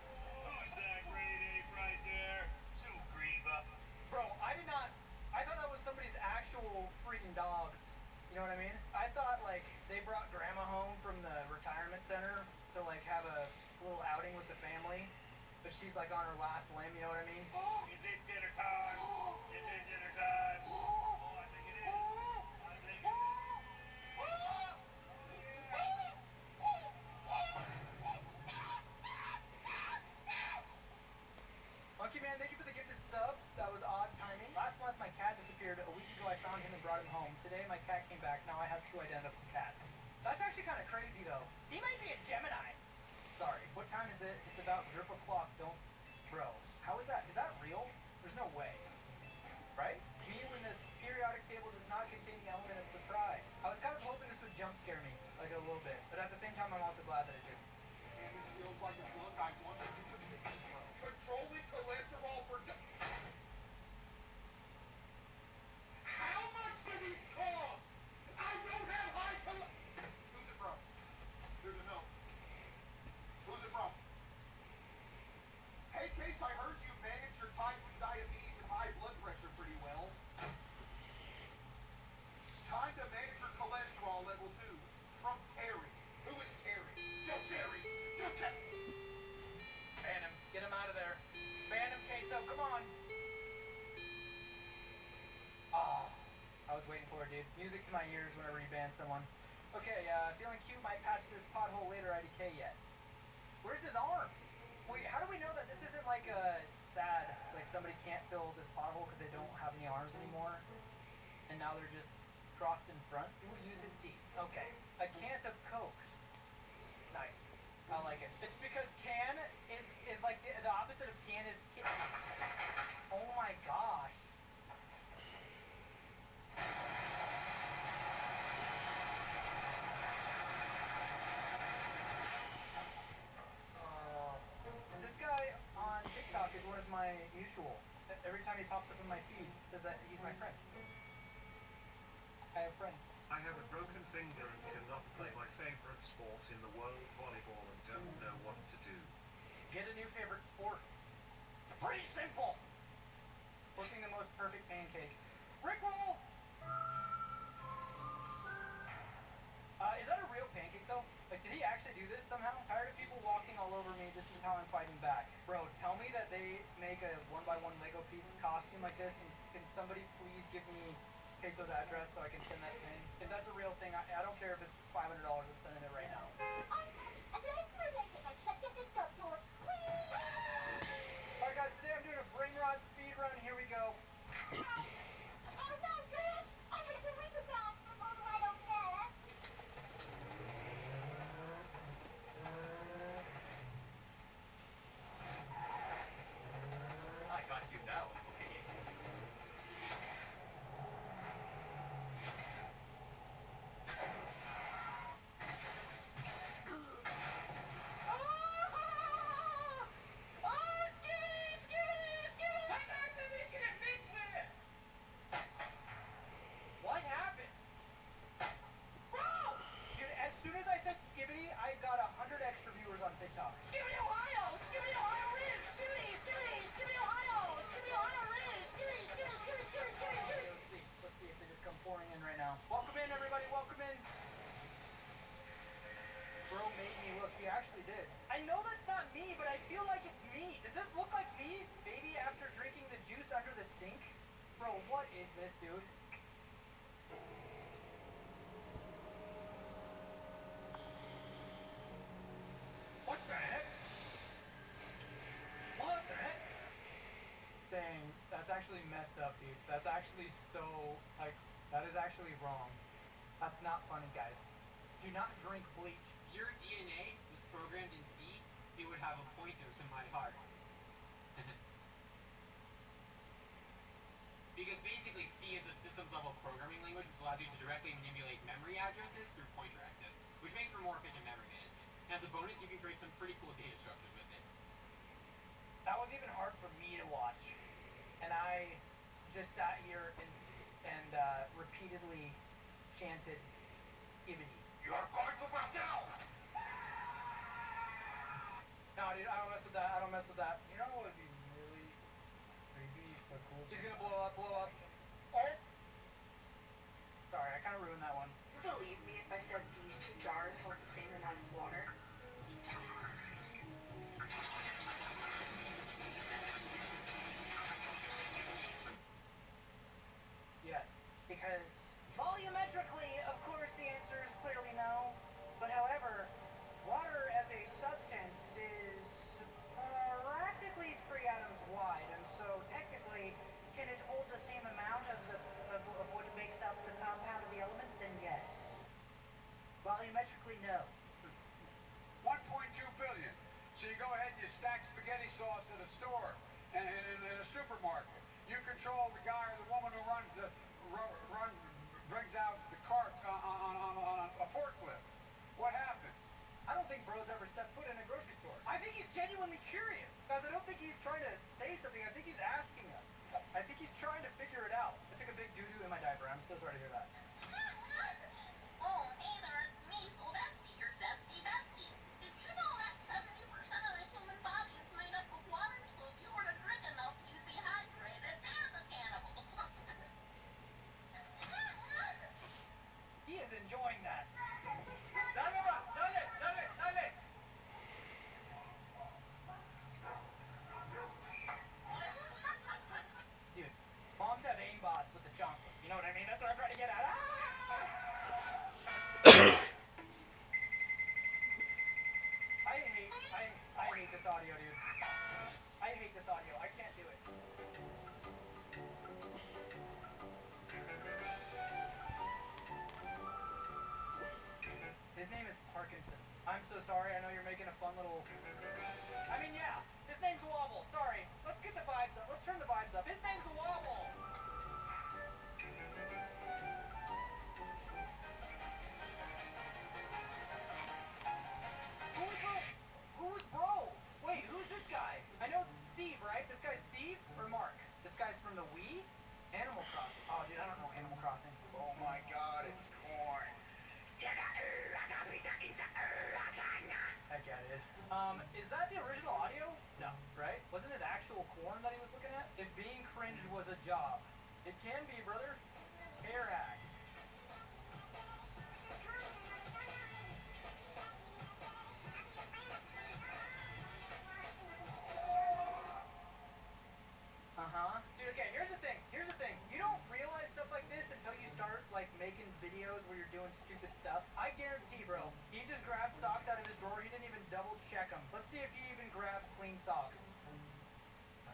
Who's that great ape right there? Sugriva.
Bro, I thought that was somebody's actual freaking dogs. You know what I mean? I thought, like, they brought grandma home from the retirement center to, like, have a little outing with the family. But she's, like, on her last limb, you know what I mean?
Is it dinner time? Is it dinner time? Oh, I think it is. I think it is.
Monkey Man, thank you for the gifted sub. That was odd timing. Last month, my cat disappeared. A week ago, I found him and brought him home. Today, my cat came back. Now I have 2 identical cats. That's actually kind of crazy, though. He might be a Gemini. Sorry. What time is it? It's about drip o'clock. Don't... Bro, how is that? Is that real? There's no way. Right? Me when this periodic table does not contain the element of surprise. I was kind of hoping this would jump scare me, like a little bit. But at the same time, I'm also glad that it didn't.
And this feels like a book I want to do the intro. Controlling cholesterol for... How much do these cost? I don't have high cholesterol. Who's it from? There's a note. Who's it from? Hey, Case, I heard you manage your type 2 diabetes and high blood pressure pretty well. Time to manage your cholesterol level too. From Terry. Who is Terry? Yo, Terry! Yo, Terry!
Ban him. Get him out of there. Ban him, Queso. Come on. Oh, I was waiting for it, dude. Music to my ears whenever you ban someone. Okay, feeling cute. Might patch this pothole later. IDK yet? Where's his arms? Wait, how do we know that this isn't like a sad, like somebody can't fill this pothole because they don't have any arms anymore, and now they're just crossed in front? He will use his teeth. Okay. A can of Coke. Nice. I like it. It's because can is like the opposite of can is can. Oh my gosh. This guy on TikTok is one of my mutuals. Every time he pops up in my feed, it says that he's my friend. I have friends.
I have a broken finger and cannot play my favorite sport in the world, volleyball, and don't know what to do.
Get a new favorite sport. It's pretty simple. Working the most perfect pancake. Rickroll! Is that a real pancake though? Like, did he actually do this somehow? Tired of people walking all over me, this is how I'm fighting back. Bro, tell me that they make a 1x1 Lego piece costume like this, and can somebody please give me Queso's address so I can send that to him? If that's a real thing, I don't care if it's $500, I'm sending it right now. Alright guys, today I'm doing a brain rot speed run, here we go.
I got you now.
he actually did. I know that's not me, but I feel like it's me. Does this look like me? Baby after drinking the juice under the sink? Bro, what is this, dude?
What the heck? What the heck?
Dang, that's actually messed up, dude. That's actually so, like, that is actually wrong. That's not funny, guys. Do not drink bleach.
If your DNA was programmed in C, it would have a pointer to my heart. Because basically C is a systems level programming language which allows you to directly manipulate memory addresses through pointer access, which makes for more efficient memory management. And as a bonus, you can create some pretty cool data structures with it.
That was even hard for me to watch. And I just sat here and repeatedly chanted Skibbity.
You're going to Brazil!
No, dude, I don't mess with that. I don't mess with that.
You know what would be really creepy but cool?
She's gonna blow up. Oh! Sorry, I kind of ruined that one.
Believe me if I said these two jars hold the same amount of water?
Yes.
Because volumetrically, of course, the answer is clearly no. But however, water as a substance is practically 3 atoms wide, and so technically, can it hold the same amount of what makes up the compound of the element? Then yes. Volumetrically, no.
1.2 billion. So you go ahead and you stack spaghetti sauce at a store and in a supermarket. You control the guy or the woman who brings out the carts on a forklift. What happened?
I don't think bro's ever stepped foot in a grocery store. I think he's genuinely curious. Guys, I don't think he's trying to say something. I think he's asking us. I think he's trying to figure it out. I took a big doo-doo in my diaper. I'm so sorry to hear that.
Oh, hey there, it's me, Sylvester, your zesty bestie. Did you know that 70% of the human body is made up of water? So if you were to drink enough, you'd be hydrated and a cannibal.
He is enjoying that.
Dale, va, dale, dale, dale!
Dude, moms have aimbots with the chocolates. You know what I mean? That's what I'm trying to get at. Ah! I hate this audio, dude. I hate this audio. I can't do it. His name is Parkinson's. I'm so sorry. I know you're making a fun little... I mean, yeah. His name's Wobble. Sorry. Let's get the vibes up. Let's turn the vibes up. His name's Wobble. Who's bro? Wait, who's this guy? I know Steve, right? This guy's Steve or Mark? This guy's from the Wii? Animal Crossing. Oh, dude, I don't know Animal Crossing.
Oh my god, it's corn.
I get it. Is that the original audio? No, right? Wasn't it actual corn that he was looking at? If being cringe was a job, it can be, brother. Hair act. Dude, okay, here's the thing. You don't realize stuff like this until you start, like, making videos where you're doing stupid stuff. I guarantee, bro, he just grabbed socks out of his drawer. He didn't even double check them. Let's see if he even grabbed clean socks.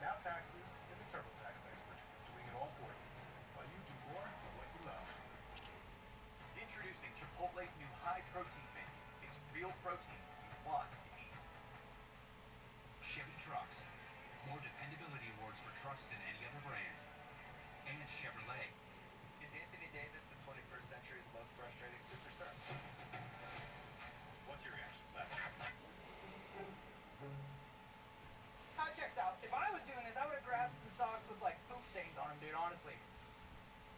Now Taxes is a TurboTax expert, doing it all for you, while you do more of what you love.
Introducing Chipotle's new high-protein menu. It's real protein you want to eat. Chevy Trucks. More dependability awards for trucks than any other brand. And Chevrolet. Is Anthony Davis the 21st century's most frustrating superstar? What's your reaction to that?
That checks out. If I was doing this, I would have grabbed some socks with, like, poop stains on them, dude, honestly.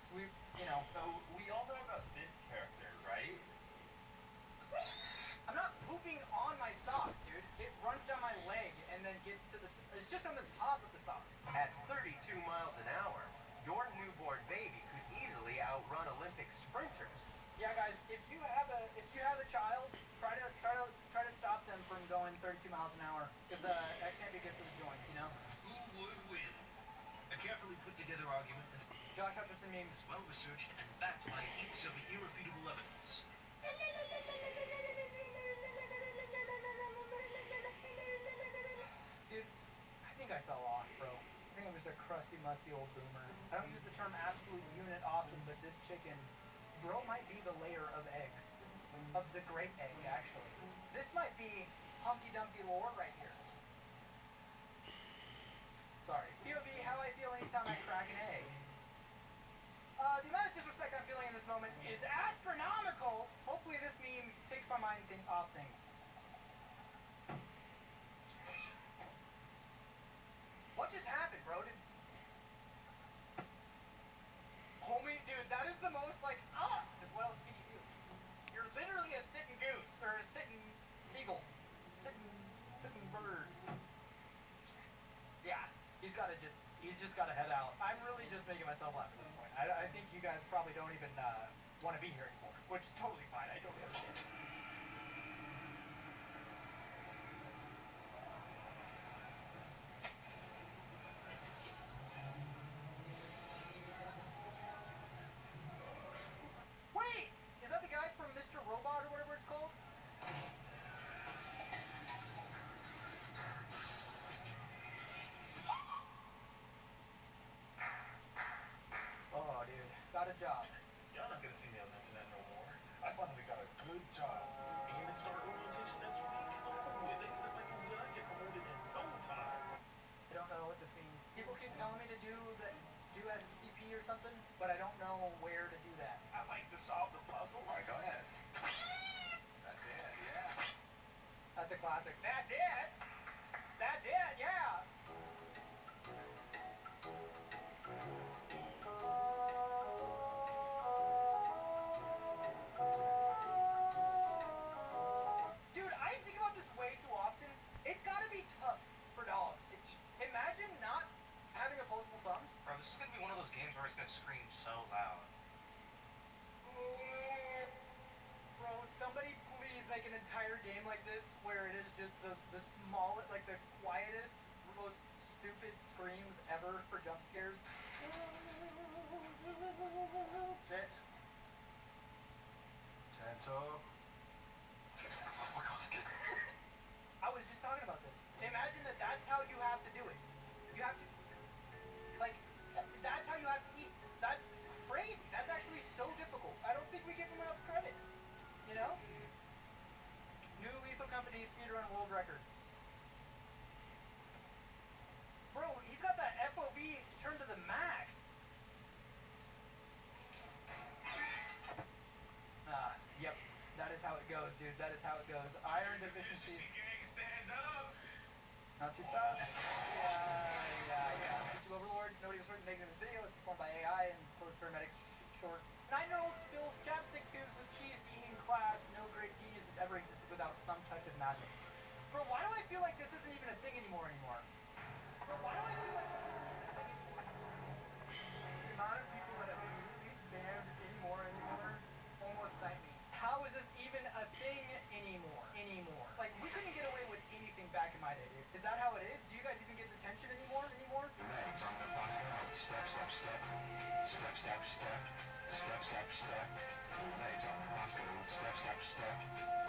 So we, you know.
So, we all know about this character, right?
I'm not pooping on my socks, dude. It runs down my leg and then gets to the... It's just on the top of the sock.
At 32 miles an hour, your newborn baby could easily outrun Olympic sprinters.
Yeah, guys, if you have a child, try to stop them Josh Hutcherson meme.
It's well researched and backed by heaps of irrefutable evidence.
Dude, I think I fell off, bro. I think I'm just a crusty, musty old boomer. I don't use the term absolute unit often, but this chicken, bro, might be the layer of eggs. Of the great egg, actually. This might be Humpty Dumpty lore right here. Sorry. POV, how I feel anytime I crack an egg. The amount of disrespect I'm feeling in this moment is astronomical. Hopefully this meme takes my mind off things. What just happened, bro? Homie, dude, that is the most, like, what else can you do? You're literally a sitting goose, or a sitting seagull. Sitting bird. Yeah, he's just gotta head out. I'm really just making myself laugh at this point. I think you guys probably don't even want to be here anymore, which is totally fine. I totally understand. Wait! Is that the guy from Mr. Robot or whatever it's called? Oh, dude. Got a job.
Y'all not gonna see me on the internet no more. I finally got a good job. And it's our orientation next week. Oh, and they said if I can get, I get promoted in no time.
I don't know what this means. People keep telling me to do SCP or something, but I don't know where to do that.
I like to solve the puzzle. All right, go ahead. That's it, yeah.
That's a classic. That's it! That's it, yeah! Dude, I think about this way too often. It's gotta be tough for dogs to eat. Imagine not having opposable thumbs.
Bro, this is gonna be one of those games where it's gonna scream so loud.
Bro, somebody please make an entire game like this where it is just the smallest, like the quietest, most stupid screams ever for jump scares.
Sit. Gentle.
I was just talking about this. Imagine that that's how you have to do it. You have to, like, that's how you have to eat. That's crazy. That's actually so difficult. I don't think we give them enough credit. You know? New Lethal Company speedrun world record. Bro, he's got that FOV turned to the max. Yep. That is how it goes, dude. That is how it goes. Iron deficiency.
Stand up.
Not too fast. Yeah. YouTube Overlords, nobody was making this video. It's performed by AI and close paramedics short. 9-year-old spills chapstick tubes with cheese to eat in class. No great genius has ever existed without some touch of madness. Bro, why do I feel like this isn't even a thing anymore? Bro, why do I feel like this isn't even a thing anymore? The amount of people that have been released banned anymore, almost like me. How is this even a thing anymore? Like, we couldn't get away with anything back in my day, dude. Is that how it is? Do you guys even get detention anymore?
Legs on the bus out. Step, step, step. Step, step, step. Step, step, step. Legs on the bus out. Step, step, step.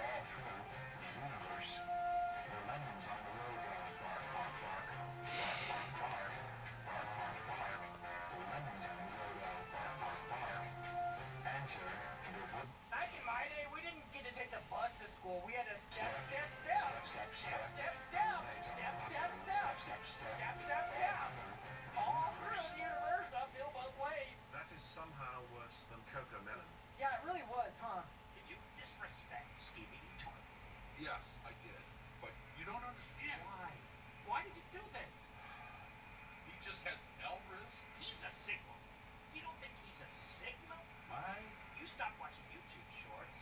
All through the universe. The lemons on the road. Bark, bark, bark. Bark, bark, bark. Bark, bark, bark. The lemons on the road. Bark, bark, bark. Enter the wood.
Back in my day, we didn't get to take the bus to school. We had to step, step, step.
Step, step,
Step, step, step. Step, step, step.
step, step.
Step, step, step. All through the universe, uphill both ways.
That is somehow worse than Coco Melon.
Yeah, it really was, huh?
Did you disrespect Stevie Toilet?
Yes, I did. But you don't understand.
Why? Why did you do this?
He just has Elris.
He's a signal. You don't think he's a signal?
Why?
You stopped watching YouTube shorts.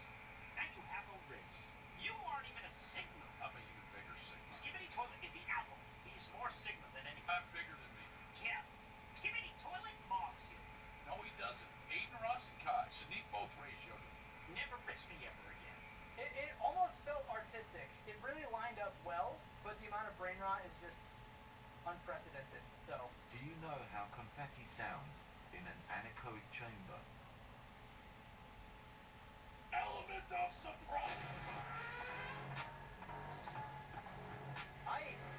Now you have a wrist. You aren't even a signal.
I'm an even bigger signal.
Skibbity Toilet is the apple. He's more signal than any.
I'm bigger than me.
Yeah. Skibbity Toilet mobs you.
No, he doesn't. Aiden Ross and Kai. Sneak both ratioed him.
Never bitch me ever again.
It almost felt artistic. It really lined up well, but the amount of brain rot is just unprecedented. So,
Do you know how confetti sounds
in an anechoic chamber.
Element of surprise.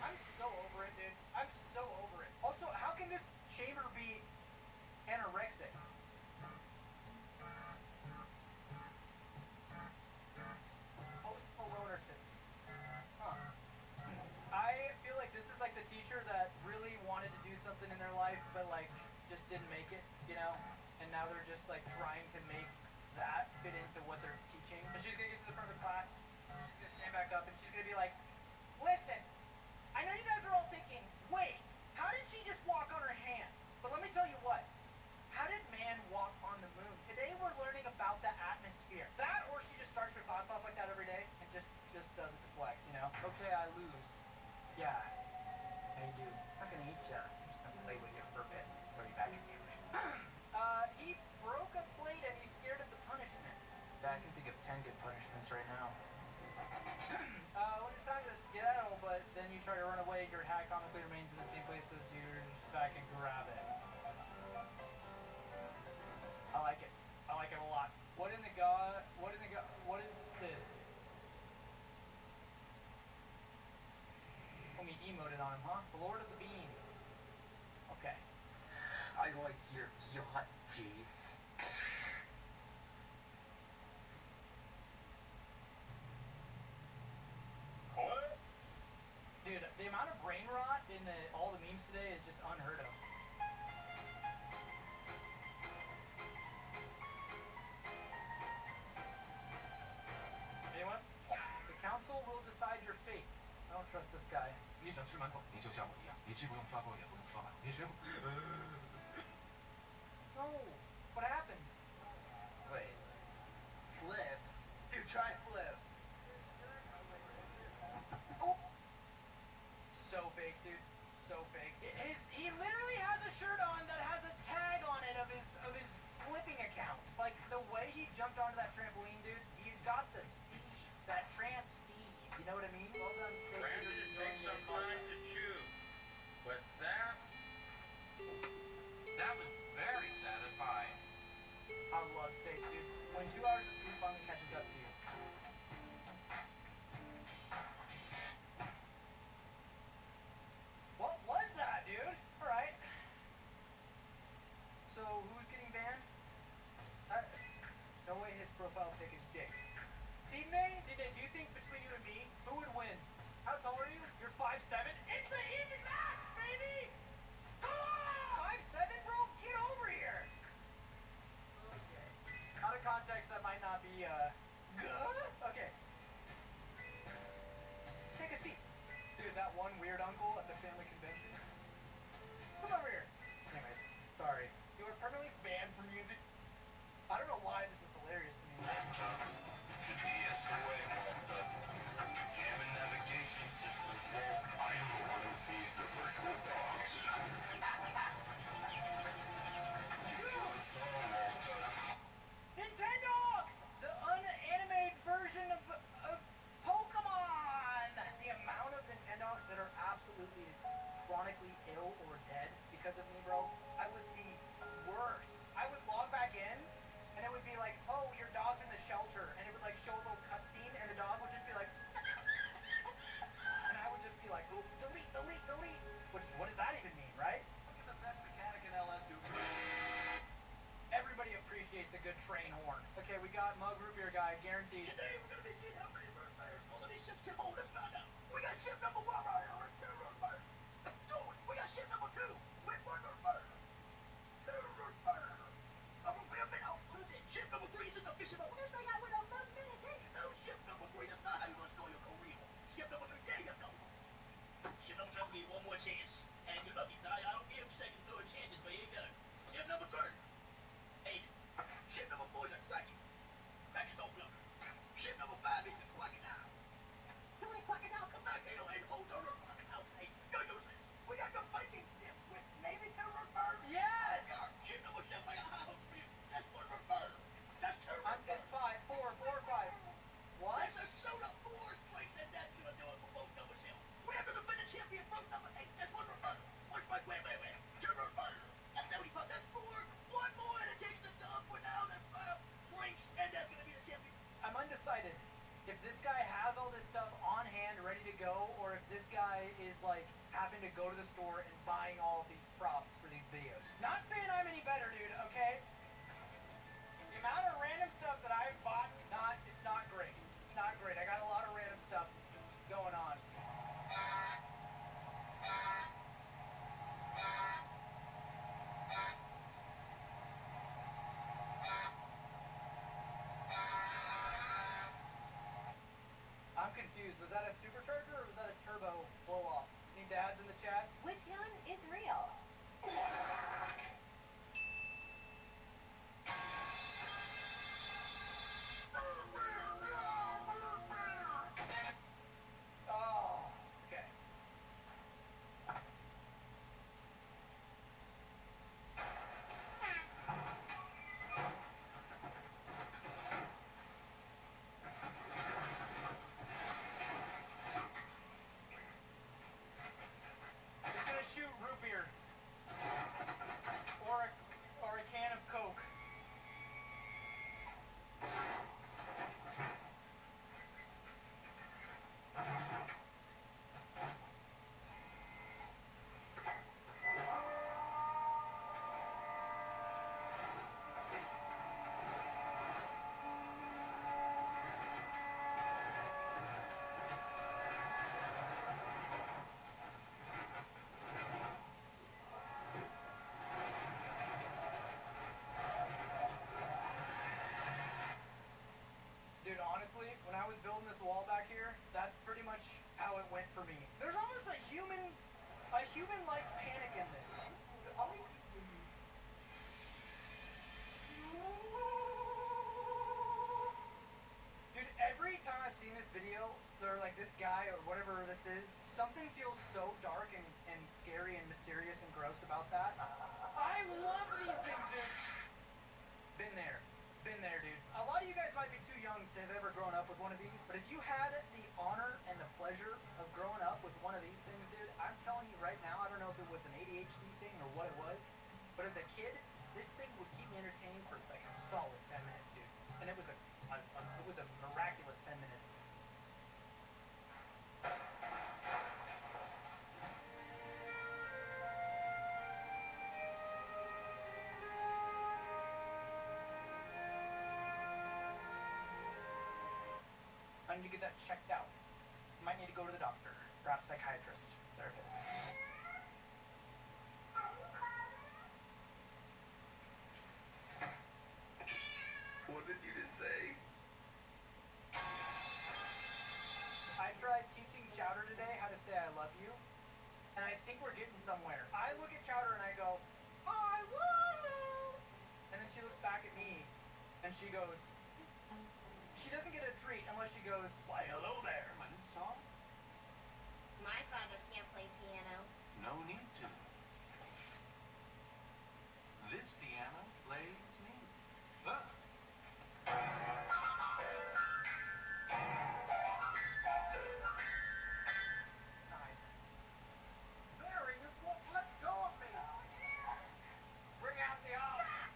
I'm so over it, dude. I'm so over it. Also, how can this chamber be anorexic? Post Malonerton. Huh. I feel like this is like the teacher that really wanted to do something in their life, but like just didn't make it, you know? And now they're just like trying to make that fit into what they're teaching. And she's gonna get to the front of the class. She's gonna stand back up and she's gonna be like, listen, I know you guys are all thinking, wait, how did she just walk on her hands? But let me tell you what. How did man walk on the moon? Today we're learning about the atmosphere. That, or she just starts her class off like that every day and just does it to flex, you know? Okay, I lose. Yeah. How you do? I'm not gonna eat ya. I'm just gonna play with you for a bit. Throw you back in the ocean. He broke a plate and he's scared of the punishment. Yeah, I can think of 10 good punishments right now. When it's time to skedaddle, but then you try to run away, your hat comically remains in the same place as yours. Back and grab it. I like it. I like it a lot. What is this? Homie emoted on him, huh? The Lord of the Beans. Okay.
I like your yacht, G.
What?
Dude, the amount of brain rot in all the memes today is just unheard of. Anyone? The council will decide your fate. I don't trust this guy.
你想吃馒头，你就像我一样，你既不用刷锅，也不用刷碗，你学不。
No. What happened?
Wait. Flips? Dude, try flip.
Oh. So fake, dude. So fake. He literally has a shirt on that has a tag on it of his flipping account. Like the way he jumped onto that trampoline, dude. He's got the steez, that tramp steez. You know what I mean? Well done, Steak.
Granted, it takes some time to chew, but that was very satisfying.
I love steak, dude. When 2 hours of sleep finally catches up to you. What was that, dude? Alright. So, who's getting banned? No way his profile pic is Jake. Sidney, do you think between you and me, who would win? How tall are you? You're 5'7"? It's an even match, baby! Come on! 5'7", bro? Get over here! Okay. Out of context, that might not be, good? Okay. Take a seat. Dude, that one weird uncle at the family convention. Come over here. Anyways, sorry. You were permanently banned from music. I don't know why this is hilarious to me.
GPS away, Walter. Jamming navigation systems, Walt. I am the one who sees the first dogs. You killed us all, Walter.
Nintendogs! The unanimated version of Pokemon! The amount of Nintendogs that are absolutely chronically ill or dead because of me, bro. I was the worst. I would log back in, and it would be like, oh, your dog's in the shelter, and it would like show a little cutscene, and the dog would just be like, and I would just be like, oop, delete, delete, delete. Which, what does that even mean, right?
Look at the best mechanic in LS, dude.
Everybody appreciates a good train horn. Okay, we got Mug Root Beer Guy, guaranteed.
Today we're gonna be seeing how many root beers all of these ships can hold. Let's find out. We got ship number 1 right here with 2 root beers. Dude, we got ship number 2 with 1 root beer. 2 root beer. I'm gonna be a minute. What is it? Ship number 3 is just a fishing boat. This thing out with a minute. No, ship number 3. That's not how you're gonna store your career. Ship number 3. There you go. Ship number 3 will give you one more chance. And you're lucky, because I don't give second, third chances, but here you go. Ship number 3. Hey, ship number 4 is a Kraken. Krakens don't float. Ship number 5 is the Crocodile. Do any crocodile come back here and hold the crocodile? Hey, you're useless. We got the Viking ship with maybe 2 root beers.
Yes!
Ship number 7, I got high hopes for you. That's 1 root beer. That's 2 root beers.
It's 5, 4, 4, 5. What?
That's a soda 4 drinks, and that's gonna do it for both numbers here. We have the defending champion, both number 8. That's 1 root beer.
to go to the store and buying all of these props for these videos. Not saying I'm any better, dude, okay? The amount of random stuff that I've bought, it's not great. It's not great. I got a lot of random stuff going on. I'm confused. Was that a supercharger or was that a turbo blow off? Any dads in the chat?
Which one is real?
Oh, okay. Just gonna shoot root beer. Or a can of Coke. Dude, honestly, when I was building this wall back here, that's pretty much how it went for me. There's almost a human-like panic in this. Dude, every time I've seen this video, they're like this guy or whatever this is, something feels so dark and scary and mysterious and gross about that. I love these things, dude. Been there, dude. A lot of you guys might be too young to have ever grown up with one of these, but if you had the honor and the pleasure of growing up with one of these things, dude, I'm telling you right now, I don't know if it was an ADHD thing or what it was, but as a kid, this thing would keep me entertained for like a solid 10 minutes, dude. And it was a miraculous 10 minutes. I need to get that checked out. Might need to go to the doctor, perhaps psychiatrist, therapist.
What did you just say?
I tried teaching Chowder today how to say I love you, and I think we're getting somewhere. I look at Chowder and I go, I love you! And then she looks back at me, and she goes, she doesn't get a treat unless she goes, why hello there.
My new song?
My father can't play piano.
No need to. This piano plays me.
Nice.
Barry, you won't let go of me.
Bring out the ostrich.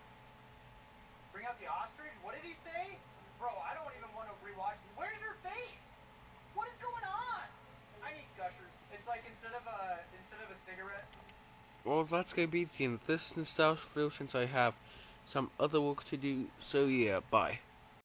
Bring out the ostrich? What did he say? Bro, I don't even want to rewatch this. Where's her face? What is going on? I need gushers. It's like instead of a cigarette.
Well, that's gonna be the end of this nostalgia video since I have some other work to do. So yeah, bye.